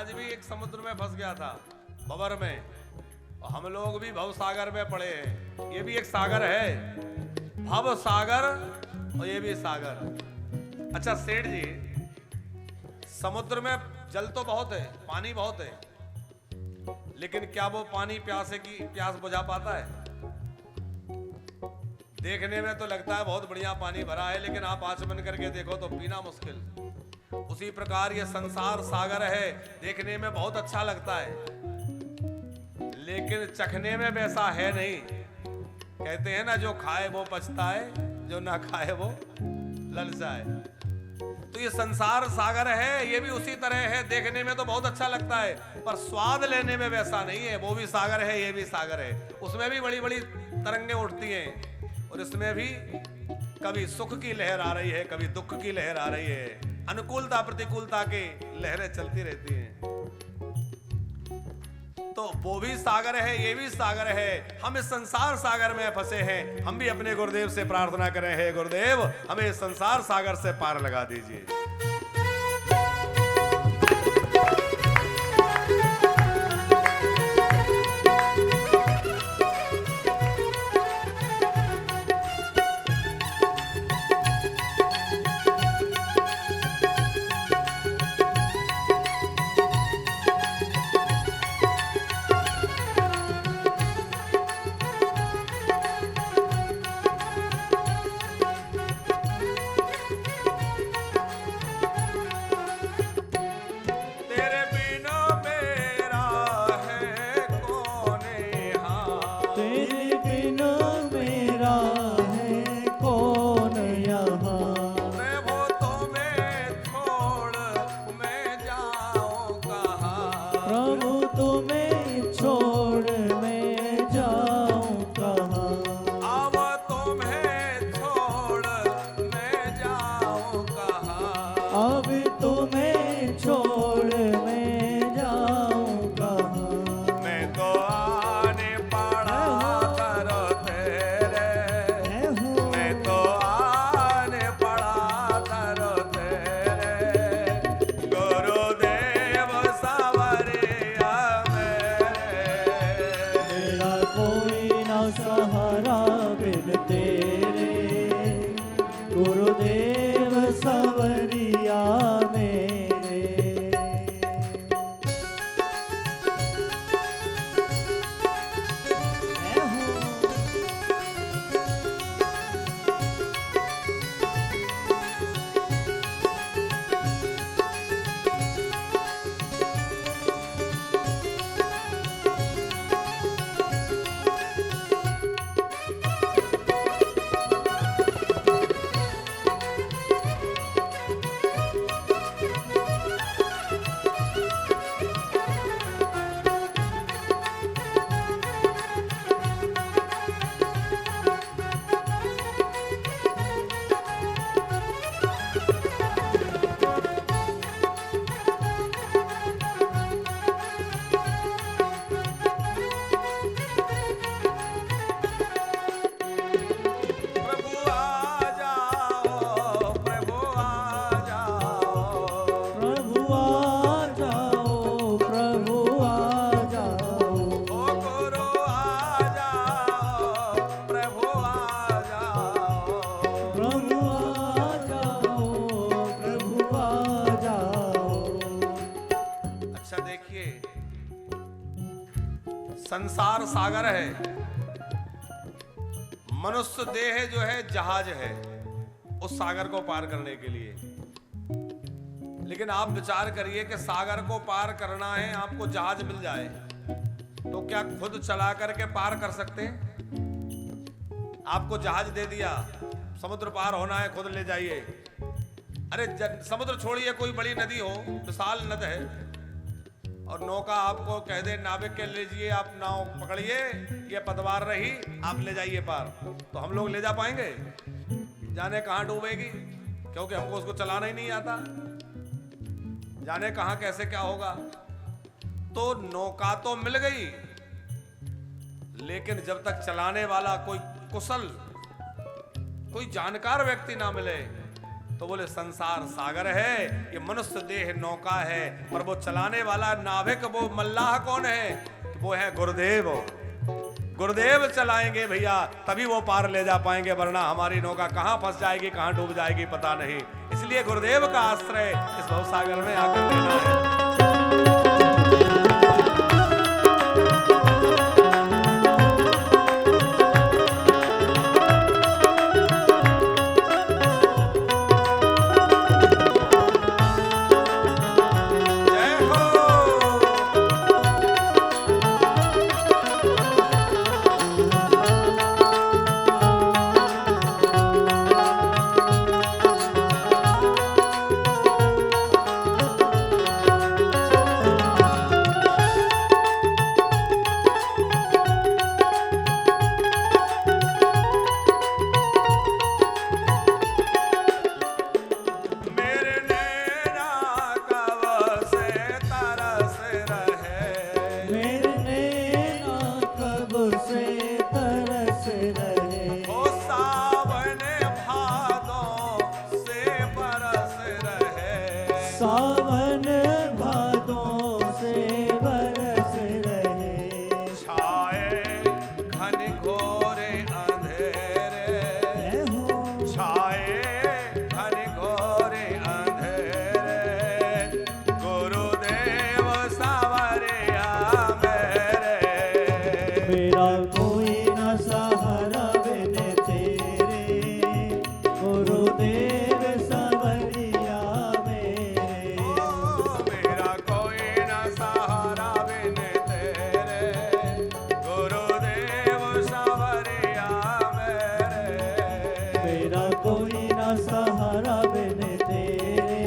जहाज भी एक समुद्र में फंस गया था, भंवर में, और हम लोग भी भव सागर में पड़े हैं। ये भी एक सागर है, भव सागर, और ये भी सागर। अच्छा सेठ जी, समुद्र में जल तो बहुत है, पानी बहुत है, लेकिन क्या वो पानी प्यासे की प्यास बुझा पाता है? देखने में तो लगता है बहुत बढ़िया पानी भरा है, लेकिन आप आंख बंद करके देखो तो पीना मुश्किल। उसी प्रकार ये संसार सागर है, देखने में बहुत अच्छा लगता है, लेकिन चखने में वैसा है नहीं। कहते हैं ना, जो खाए वो पछताए, जो ना खाए वो ललचाए। तो ये संसार सागर है, ये भी उसी तरह है, देखने में तो बहुत अच्छा लगता है, पर स्वाद लेने में वैसा नहीं है। वो भी सागर है, ये भी सागर है, उसमें भी बड़ी बड़ी तरंगें उठती हैं, और इसमें भी कभी सुख की लहर आ रही है, कभी दुख की लहर आ रही है, अनुकूलता प्रतिकूलता की लहरें चलती रहती हैं। तो वो भी सागर है, ये भी सागर है। हम इस संसार सागर में फंसे हैं। हम भी अपने गुरुदेव से प्रार्थना करें, हे गुरुदेव हमें इस संसार सागर से पार लगा दीजिए। संसार सागर है, मनुष्य देह जो है जहाज है उस सागर को पार करने के लिए। लेकिन आप विचार करिए कि सागर को पार करना है, आपको जहाज मिल जाए तो क्या खुद चला करके पार कर सकते हैं? आपको जहाज दे दिया, समुद्र पार होना है, खुद ले जाइए। अरे समुद्र छोड़िए, कोई बड़ी नदी हो, विशाल नद है, और नौका आपको कह दे नाविक के लीजिए, आप नाव पकड़िए, ये पतवार रही, आप ले जाइए पार, तो हम लोग ले जा पाएंगे? जाने कहां डूबेगी, क्योंकि हमको उसको चलाना ही नहीं आता, जाने कहां कैसे क्या होगा। तो नौका तो मिल गई, लेकिन जब तक चलाने वाला कोई कुशल, कोई जानकार व्यक्ति ना मिले, तो बोले संसार सागर है, ये मनुष्य देह नौका है, पर वो चलाने वाला नाविक, वो मल्लाह कौन है? तो वो है गुरुदेव। गुरुदेव चलाएंगे भैया, तभी वो पार ले जा पाएंगे, वरना हमारी नौका कहां फंस जाएगी, कहां डूब जाएगी पता नहीं। इसलिए गुरुदेव का आश्रय इस भवसागर में आकर लेना है। सावन भादों से बरस रहे, छाए घन घोरे अंधेरे, छाए घन घोरे अंधेरे, गुरुदेव सावरिया मेरे। मेरा कोई न सहारा बिन तेरे, गुरुदेव सावरिया मेरे। मेरा कोई न सहारा बिन तेरे, गुरुदेव सावरिया मेरे। मेरा कोई न सहारा बिन तेरे,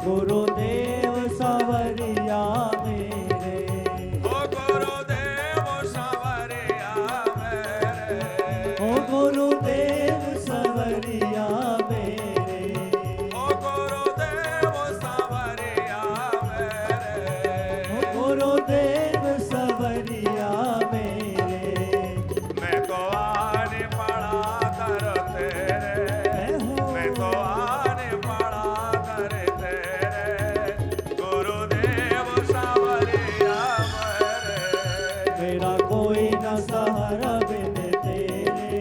गुरुदेव सावरिया मेरे। ओ गुरुदेव सावरिया मेरे, ओ गुरुदेव सावरिया मेरे। ओ गुरुदेव सावरिया मेरे। ओ गुरुदेव सावरिया मेरे। मैं तो आने पड़ा दर तेरे, मैं तो आने पड़ा दर तेरे, गुरुदेव सावरिया मेरे। मेरा कोई न सहारा बिन तेरे,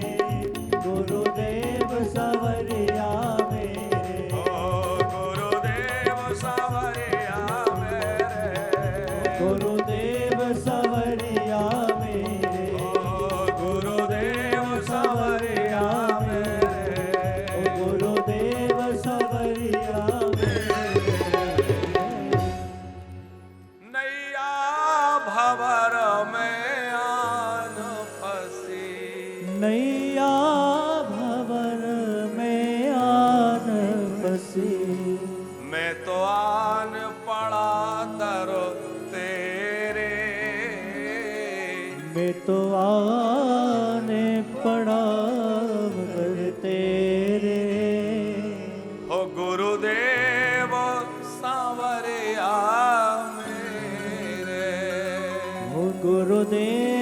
गुरुदेव सावरिया मेरे। ओ गुरुदेव सावरिया मेरे, गुरुदेव सावरिया मेरे। ओ गुरुदेव सावरिया मेरे। ओ गुरुदेव सावरिया मेरे। नैया भंवर में आन फंसी, नैया भंवर में आन फंसी, मैं तो आन पड़ा दर तेरे। मैं तो आने पड़ा घर तेरे। ओ गुरुदेव सावरिया मेरे। ओ गुरुदेव